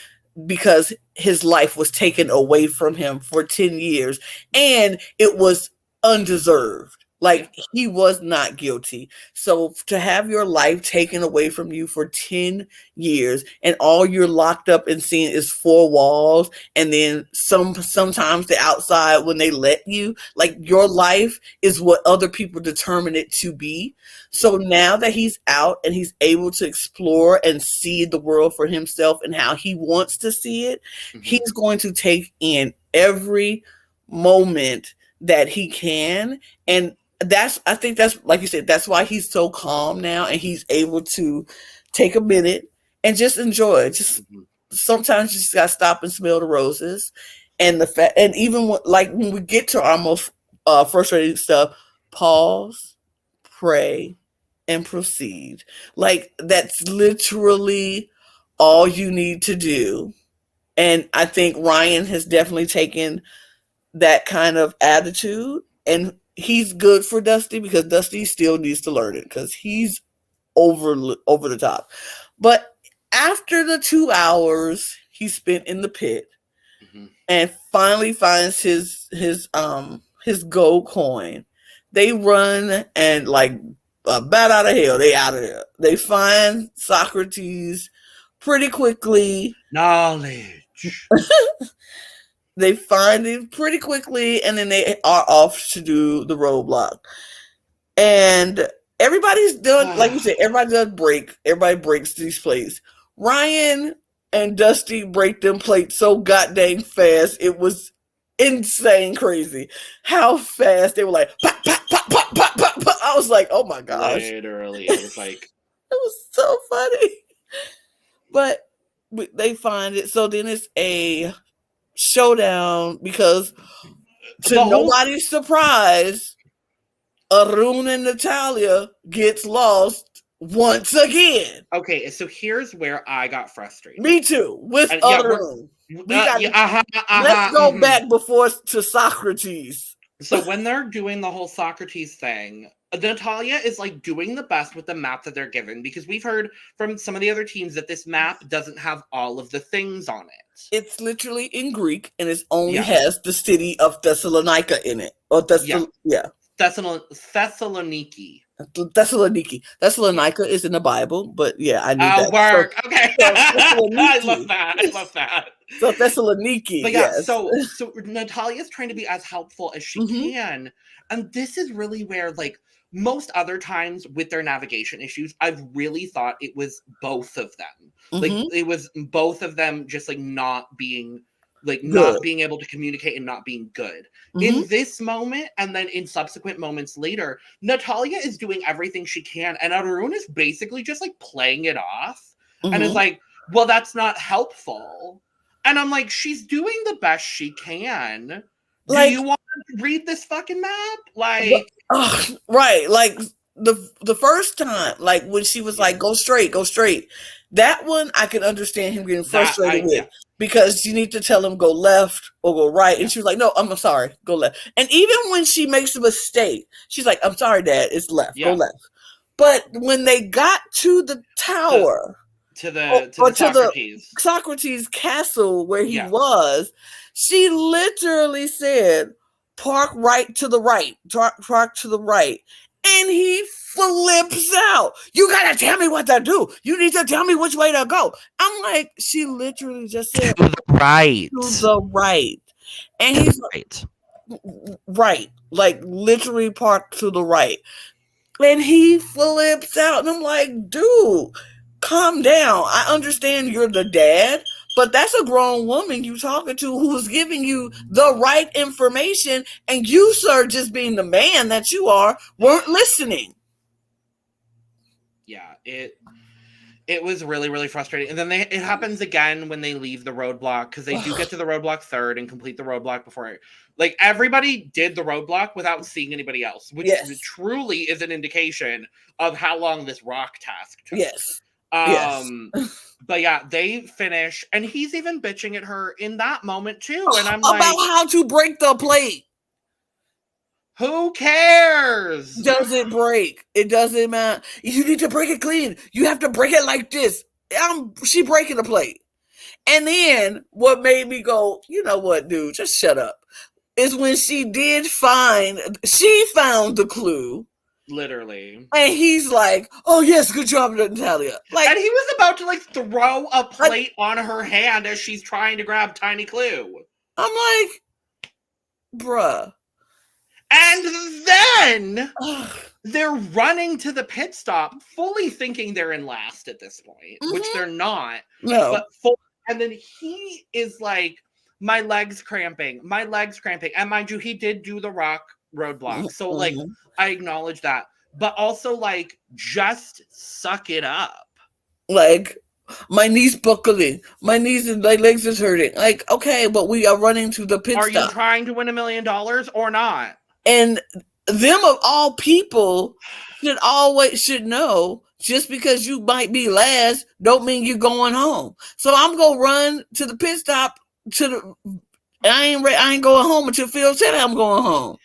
because his life was taken away from him for 10 years and it was undeserved. Like, he was not guilty. So to have your life taken away from you for 10 years and all you're locked up and seeing is 4 walls, and then sometimes the outside when they let you, like, your life is what other people determine it to be. So now that he's out and he's able to explore and see the world for himself and how he wants to see it, he's going to take in every moment that he can. And I think that's, like you said, that's why he's so calm now and he's able to take a minute and just enjoy it. Just sometimes you just gotta stop and smell the roses. And and even when we get to our most frustrating stuff, pause, pray, and proceed. Like, that's literally all you need to do. And I think Ryan has definitely taken that kind of attitude, and he's good for Dusty because Dusty still needs to learn it because he's over the top. But after the 2 hours he spent in the pit and finally finds his gold coin, they run and like a bat out of hell, they out of there. They find Socrates pretty quickly. Knowledge. They find him pretty quickly, and then they are off to do the roadblock. And everybody's done, like you said, everybody does break. Everybody breaks these plays. Ryan and Dusty break them plates so goddamn fast. It was insane crazy how fast they were like pop, pop, pop, pop, pop, pop, pop. I was like, oh my gosh. Literally, it was like... It was so funny. But they find it. So then it's a showdown because to nobody's surprise, Arun and Natalia gets lost once again. Okay, so here's where I got frustrated. Me too, with Arun. Let's go back before to Socrates. So when they're doing the whole Socrates thing, Natalia is like doing the best with the map that they're given, because we've heard from some of the other teams that this map doesn't have all of the things on it. It's literally in Greek, and it only has the city of Thessalonica in it. Or Thessaloniki. Thessalonica is in the Bible, but yeah, I knew that. Work. So, okay. I love that. So Thessaloniki. But yeah, so Natalia's trying to be as helpful as she can. And this is really where, like, most other times with their navigation issues, I've really thought it was both of them. Like, it was both of them just, like, not being able to communicate and not being good. In this moment, and then in subsequent moments later, Natalia is doing everything she can, and Arun is basically just, like, playing it off. And is like, well, that's not helpful. And I'm like, she's doing the best she can. Do you want to read this fucking map? Like, right. Like the first time, like when she was like, go straight. That one I can understand him getting frustrated with, because you need to tell him go left or go right. And she was like, no, I'm sorry, go left. And even when she makes a mistake, she's like, I'm sorry, Dad, it's left, go left. But when they got to the tower, to the Socrates castle where he was, she literally said, park to the right. And he flips out. You gotta tell me what to do. You need to tell me which way to go. I'm like, she literally just said to the right. To the right. And he's right. Like literally park to the right. And he flips out. And I'm like, dude, calm down. I understand you're the dad, but that's a grown woman you talking to who's giving you the right information, and you, sir, just being the man that you are, weren't listening. Yeah, it was really, really frustrating. And then it happens again when they leave the roadblock, because they do get to the roadblock third and complete the roadblock before it. Like, everybody did the roadblock without seeing anybody else, which truly is an indication of how long this rock task took. But yeah, they finish, and he's even bitching at her in that moment too. And I'm about how to break the plate. Who cares? Does it break? It doesn't matter. You need to break it clean. You have to break it like this. She breaking the plate. And then what made me go, you know what, dude, just shut up, is when she found the clue. Literally. And he's like, oh yes, good job, Natalia. Like, and he was about to like throw a plate on her hand as she's trying to grab Tiny Clue. I'm like, bruh. And then they're running to the pit stop, fully thinking they're in last at this point, which they're not. No. And then he is like, my leg's cramping. And mind you, he did do the roadblock. So like, I acknowledge that. But also like, just suck it up. Like, my knee's buckling. My knees and my legs is hurting. Like, okay, but we are running to the pit stop. Are you trying to win $1 million or not? And them of all people should know, just because you might be last don't mean you're going home. So I'm gonna run to the pit stop I ain't going home until Phil said I'm going home.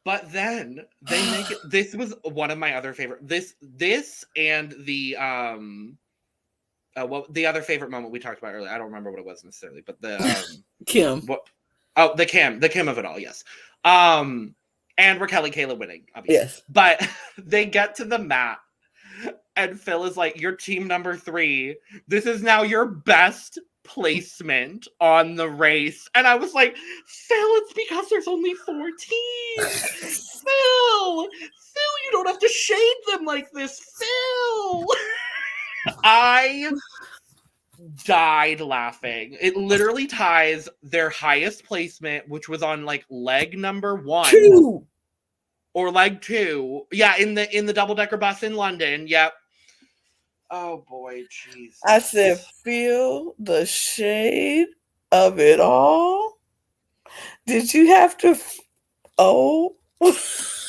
But then they make it. This was one of my other favorite. This and the the other favorite moment we talked about earlier. I don't remember what it was necessarily, but the Kim. The Kim of it all. Yes. And Raquel and Kayla winning, obviously. Yes. But they get to the map, and Phil is like, "You're team number 3. This is now your best placement on the race." And I was like, Phil, it's because there's only 4 teams. Phil, you don't have to shade them like this, Phil. I died laughing. It literally ties their highest placement, which was on like leg number 1 2 or leg 2. Yeah, in the double-decker bus in London. Yep. Oh boy, jeez. I said, feel the shade of it all. Did you have to? Oh.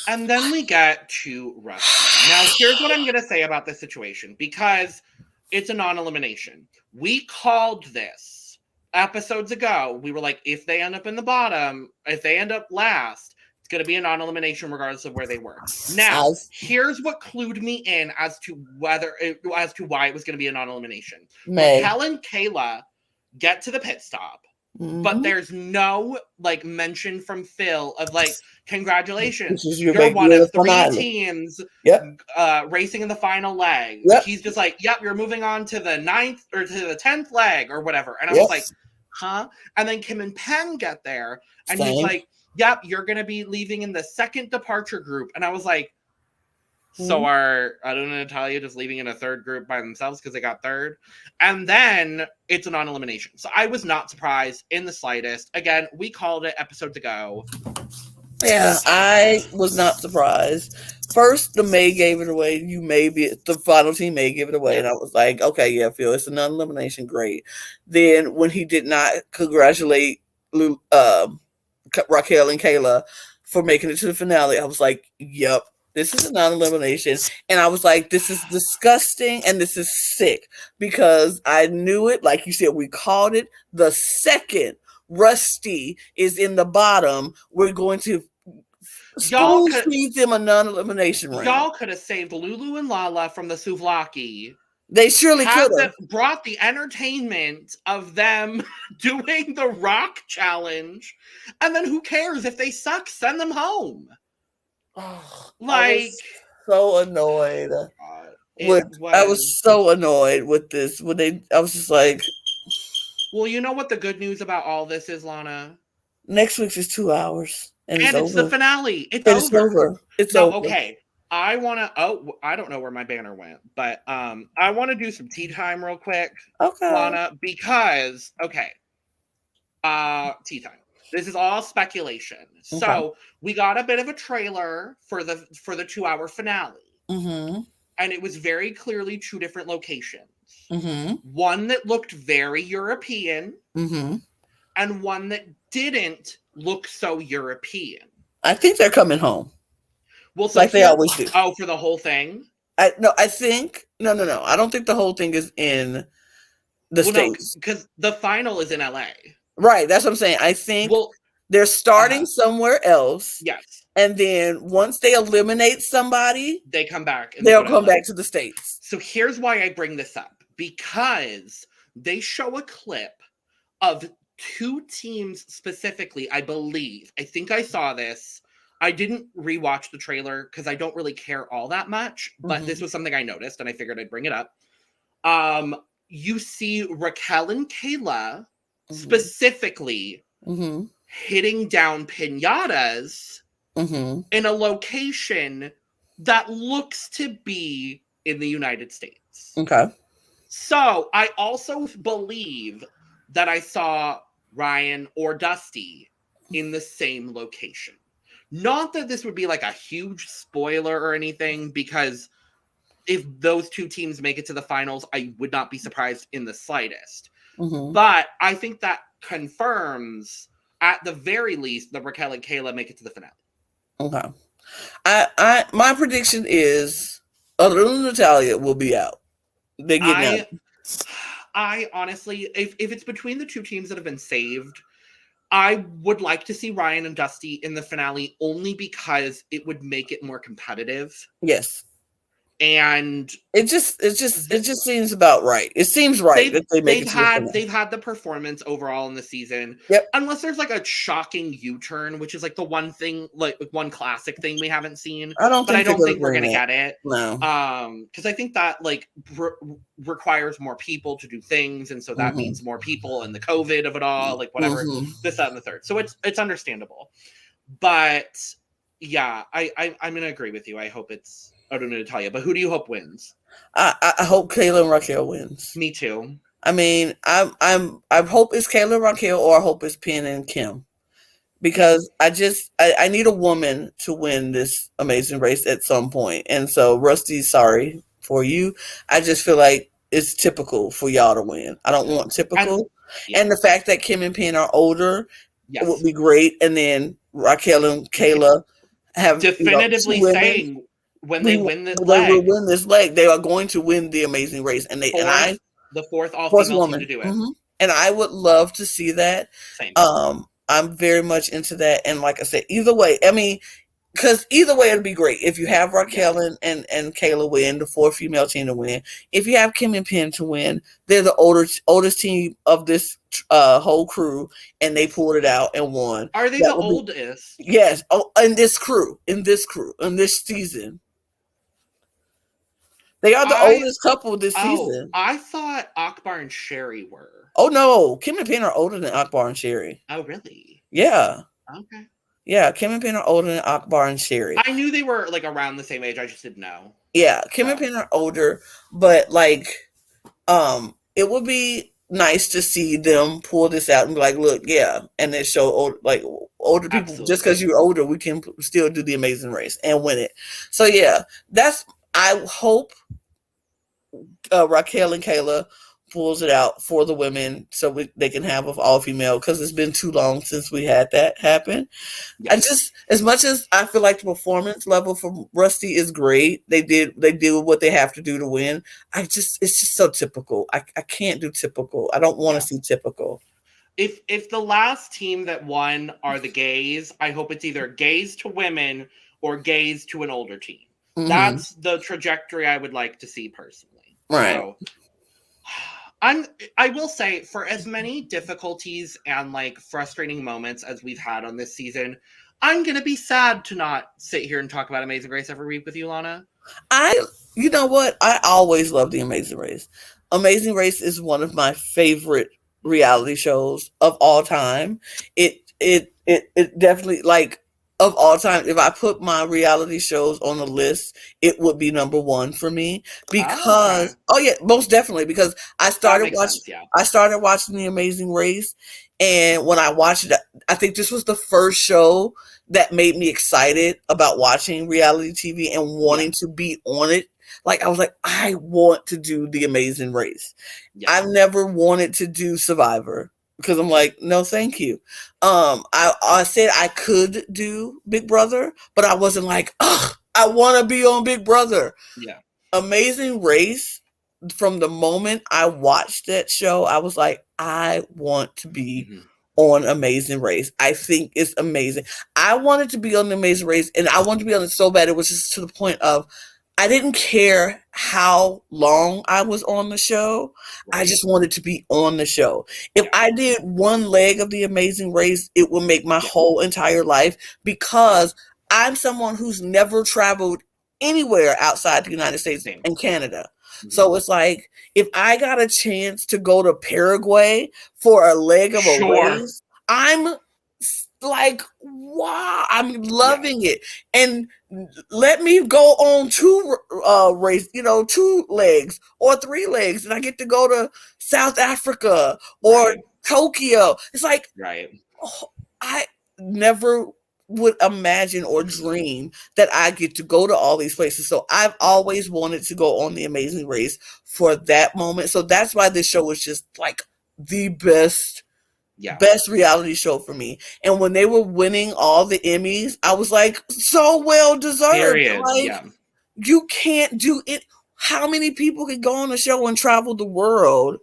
And then we get to Rusty. Now, here's what I'm going to say about this situation, because it's a non-elimination. We called this episodes ago. We were like, if they end up in the bottom, if they end up last, it's going to be a non-elimination regardless of where they were. Now, here's what clued me in as to why it was going to be a non-elimination. Raquel and Kayla get to the pit stop. Mm-hmm. But there's no like mention from Phil of like, congratulations, you're one of 3 teams racing in the final leg. Yep. He's just like, yep, you're moving on to the 9th or to the 10th leg or whatever. And I was like, huh? And then Kim and Penn get there and he's like, yep, you're going to be leaving in the 2nd departure group. And I was like, so are Lulu and Natalia just leaving in a 3rd group by themselves because they got 3rd? And then it's a non-elimination. So I was not surprised in the slightest. Again, we called it episodes ago. Yeah, I was not surprised. First, the May gave it away. The final team May give it away. And I was like, okay, yeah, Phil, it's a non-elimination. Great. Then when he did not congratulate Raquel and Kayla for making it to the finale, I was like, yep. This is a non-elimination. And I was like, this is disgusting and this is sick because I knew it. Like you said, we called it. The second Rusty is in the bottom, we're going to feed them a non-elimination round. Y'all could have saved Lulu and Lala from the souvlaki. They surely could have. Brought the entertainment of them doing the rock challenge. And then who cares if they suck? Send them home. Oh, I was so annoyed. I was so annoyed with this. I was just like, well, you know what the good news about all this is, Lana? Next week's is 2 hours. And it's the finale. It's over. It's over. Okay. I don't know where my banner went, but I want to do some tea time real quick. Okay. Lana, because tea time. This is all speculation. Okay. So we got a bit of a trailer for the 2-hour finale. Mm-hmm. And it was very clearly 2 different locations. Mm-hmm. One that looked very European, mm-hmm. and one that didn't look so European. I think they're coming home. Well, so like they always do. Oh, for the whole thing? I think no. I don't think the whole thing is in the States. Because the final is in LA. Right, that's what I'm saying. I think they're starting somewhere else. Yes. And then once they eliminate somebody, they come back. They'll come back to the States. So here's why I bring this up. Because they show a clip of 2 teams specifically, I believe. I think I saw this. I didn't rewatch the trailer because I don't really care all that much. But this was something I noticed and I figured I'd bring it up. You see Raquel and Kayla specifically hitting down piñatas in a location that looks to be in the United States. Okay. So I also believe that I saw Ryan or Dusty in the same location. Not that this would be like a huge spoiler or anything, because if those 2 teams make it to the finals, I would not be surprised in the slightest. Mm-hmm. But I think that confirms, at the very least, that Raquel and Kayla make it to the finale. Okay. My prediction is Lulu and Natalia will be out. They get out. I honestly, if it's between the 2 teams that have been saved, I would like to see Ryan and Dusty in the finale only because it would make it more competitive. Yes. And it just seems about right. It seems right that they make it. They've had the performance overall in the season. Yep. Unless there's like a shocking U-turn, which is like the one thing, like one classic thing we haven't seen. I don't think we're gonna get it. No. Because I think that like requires more people to do things, and so that means more people and the COVID of it all, like whatever, this, that, and the third. So it's understandable. But yeah, I'm gonna agree with you. I hope it's. I don't know to tell you, but who do you hope wins? I hope Kayla and Raquel wins. Me too. I mean, I hope it's Kayla Raquel or I hope it's Penn and Kim. Yeah. Because I need a woman to win this amazing race at some point. And so Rusty, sorry for you. I just feel like it's typical for y'all to win. I don't want And typical. yeah. And the fact that Kim and Penn are older would Yes. be great. And then Raquel and Kayla have Definitively two women. saying when We they win this they will leg, win this leg. They are going to win the amazing race. And the fourth all fourth female team to woman. do it. Hmm. And I would love to see that. Same. I'm very much into that. And like I said, either way, I mean, because either way it'd be great if you have Raquel and Kayla win, the four female team to win. If you have Kim and Penn to win, they're the oldest team of this whole crew, and they pulled it out and won. Are they That the would be- oldest? yes. Oh, in this season. They are the oldest couple this season. I thought Akbar and Sherry were. Oh no, Kim and Penn are older than Akbar and Sherry. Oh really? Yeah. Okay. Yeah, Kim and Penn are older than Akbar and Sherry. I knew they were like around the same age. I just didn't know. Yeah, Kim and Penn are older, but like, it would be nice to see them pull this out and be like, look, yeah, and then show older people. Absolutely. Just because you're older, we can still do the amazing race and win it. So yeah, I hope Raquel and Kayla pulls it out for the women so they can have an all female, because it's been too long since we had that happen. Yes. I just, as much as I feel like the performance level from Rusty is great, they did what they have to do to win. It's just so typical. I can't do typical. I don't want to see typical. If the last team that won are the gays, I hope it's either gays to women or gays to an older team. Mm-hmm. That's the trajectory I would like to see personally. Right. So, I will say, for as many difficulties and like frustrating moments as we've had on this season, I'm gonna be sad to not sit here and talk about Amazing Race every week with you, Lana. You know what? I always love the Amazing Race. Amazing Race is one of my favorite reality shows of all time. It definitely, like, of all time, if I put my reality shows on a list, it would be number one for me, because most definitely, because I started watching The Amazing Race, and when I watched it, I think this was the first show that made me excited about watching reality TV and wanting to be on it. Like, I was like, I want to do The Amazing Race. Yeah. I've never wanted to do Survivor, because I'm like, no, thank you. I said I could do Big Brother, but I wasn't like, ugh, I want to be on Big Brother. Yeah. Amazing Race, from the moment I watched that show, I was like, I want to be on Amazing Race. I think it's amazing. I wanted to be on The Amazing Race, and I wanted to be on it so bad. It was just to the point of, I didn't care how long I was on the show. Right. I just wanted to be on the show. If I did one leg of The Amazing Race, it would make my whole entire life, because I'm someone who's never traveled anywhere outside the United States and Canada. Mm-hmm. So it's like, if I got a chance to go to Paraguay for a leg of a race, I'm like, wow, I'm loving it. And let me go on two legs or three legs, and I get to go to South Africa or Tokyo. It's like, I never would imagine or dream that I get to go to all these places. So I've always wanted to go on The Amazing Race for that moment. So that's why this show was just like the best reality show for me. And when they were winning all the Emmys, I was like, so well deserved. You can't do it. How many people could go on a show and travel the world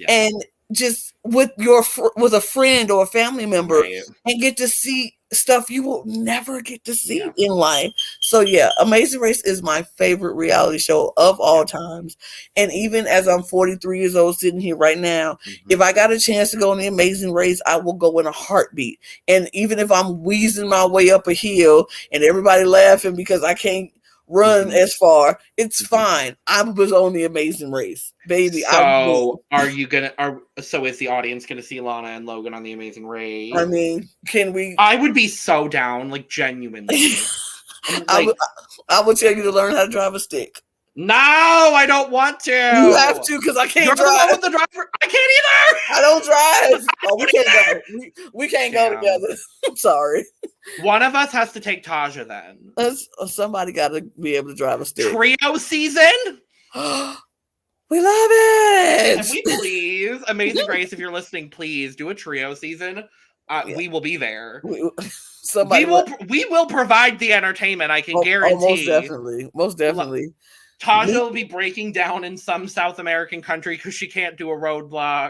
and just with a friend or a family member and get to see stuff you will never get to see in life? So Amazing Race is my favorite reality show of all times. And even as I'm 43 years old sitting here right now, if I got a chance to go on The Amazing Race, I will go in a heartbeat. And even if I'm wheezing my way up a hill and everybody laughing because I can't run as far, it's fine. I was on The Amazing Race, baby. So so is the audience gonna see Lana and Logan on The Amazing Race? I mean, can we? I would be so down, like, genuinely. I would tell you to learn how to drive a stick. No, I don't want to. You have to, because I can't You're drive. the one with the driver. I can't either. I don't drive. Oh, we can't go. We can't go together. I'm sorry. One of us has to take Taja then. Somebody got to be able to drive a stick. Trio season. We love it. Can we please, Amazing Grace, if you're listening, please do a trio season. We will be there. We will provide the entertainment. I can guarantee. Most definitely. Taja will be breaking down in some South American country because she can't do a roadblock.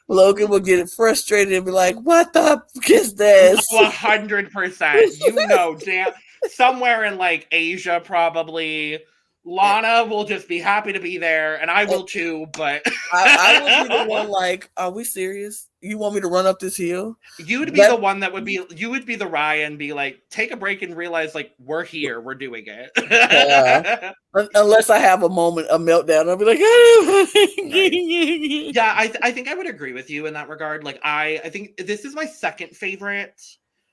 Logan will get frustrated and be like, "What the fuck is this?" 100%. You know, damn. Somewhere in like Asia, probably. Lana will just be happy to be there, and I will too, but I would be the one like, are we serious? You want me to run up this hill? You would be the one that would be, you would be the Ryan, be like, take a break and realize, like, we're here, we're doing it. Unless I have a meltdown, I'll be like, right. Yeah, I think I would agree with you in that regard. Like, I think this is my second favorite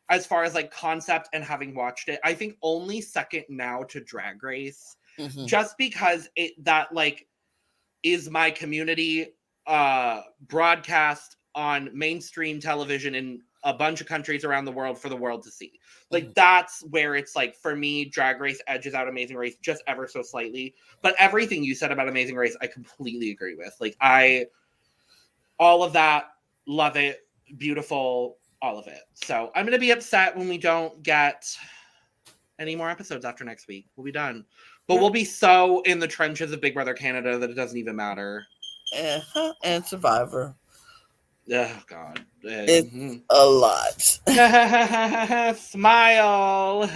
as far as, like, concept and having watched it. I think only second now to Drag Race. Mm-hmm. Just because that like is my community broadcast on mainstream television in a bunch of countries around the world for the world to see. Like that's where it's like for me, Drag Race edges out Amazing Race just ever so slightly. But everything you said about Amazing Race, I completely agree with. Like all of that, love it, beautiful, all of it. So I'm gonna be upset when we don't get any more episodes after next week. We'll be done. But we'll be so in the trenches of Big Brother Canada that it doesn't even matter. And Survivor. Oh, God. It's a lot. Smile.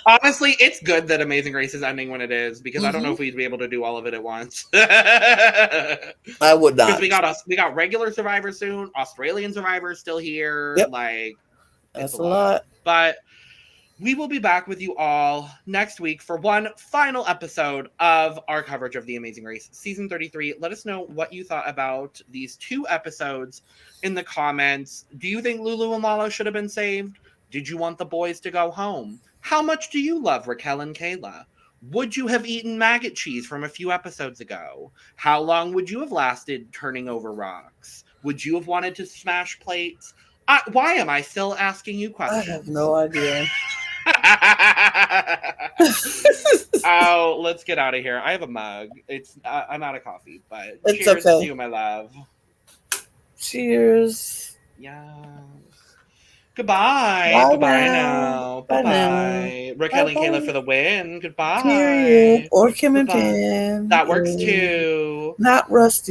Honestly, it's good that Amazing Race is ending when it is, because I don't know if we'd be able to do all of it at once. I would not. Because we got regular Survivor soon, Australian Survivor still here. Yep. Like, that's a lot. But we will be back with you all next week for one final episode of our coverage of The Amazing Race Season 33. Let us know what you thought about these 2 episodes in the comments. Do you think Lulu and Lala should have been saved? Did you want the boys to go home? How much do you love Raquel and Kayla? Would you have eaten maggot cheese from a few episodes ago? How long would you have lasted turning over rocks? Would you have wanted to smash plates? Why am I still asking you questions? I have no idea. Oh, let's get out of here. I have a mug. I'm out of coffee, but it's cheers okay. to you, my love. Cheers. Yeah. Goodbye. Bye Goodbye now. Bye. Raquel and Kayla for the win. Goodbye. Period. Or Kim and Penn. That works too. Not Rusty.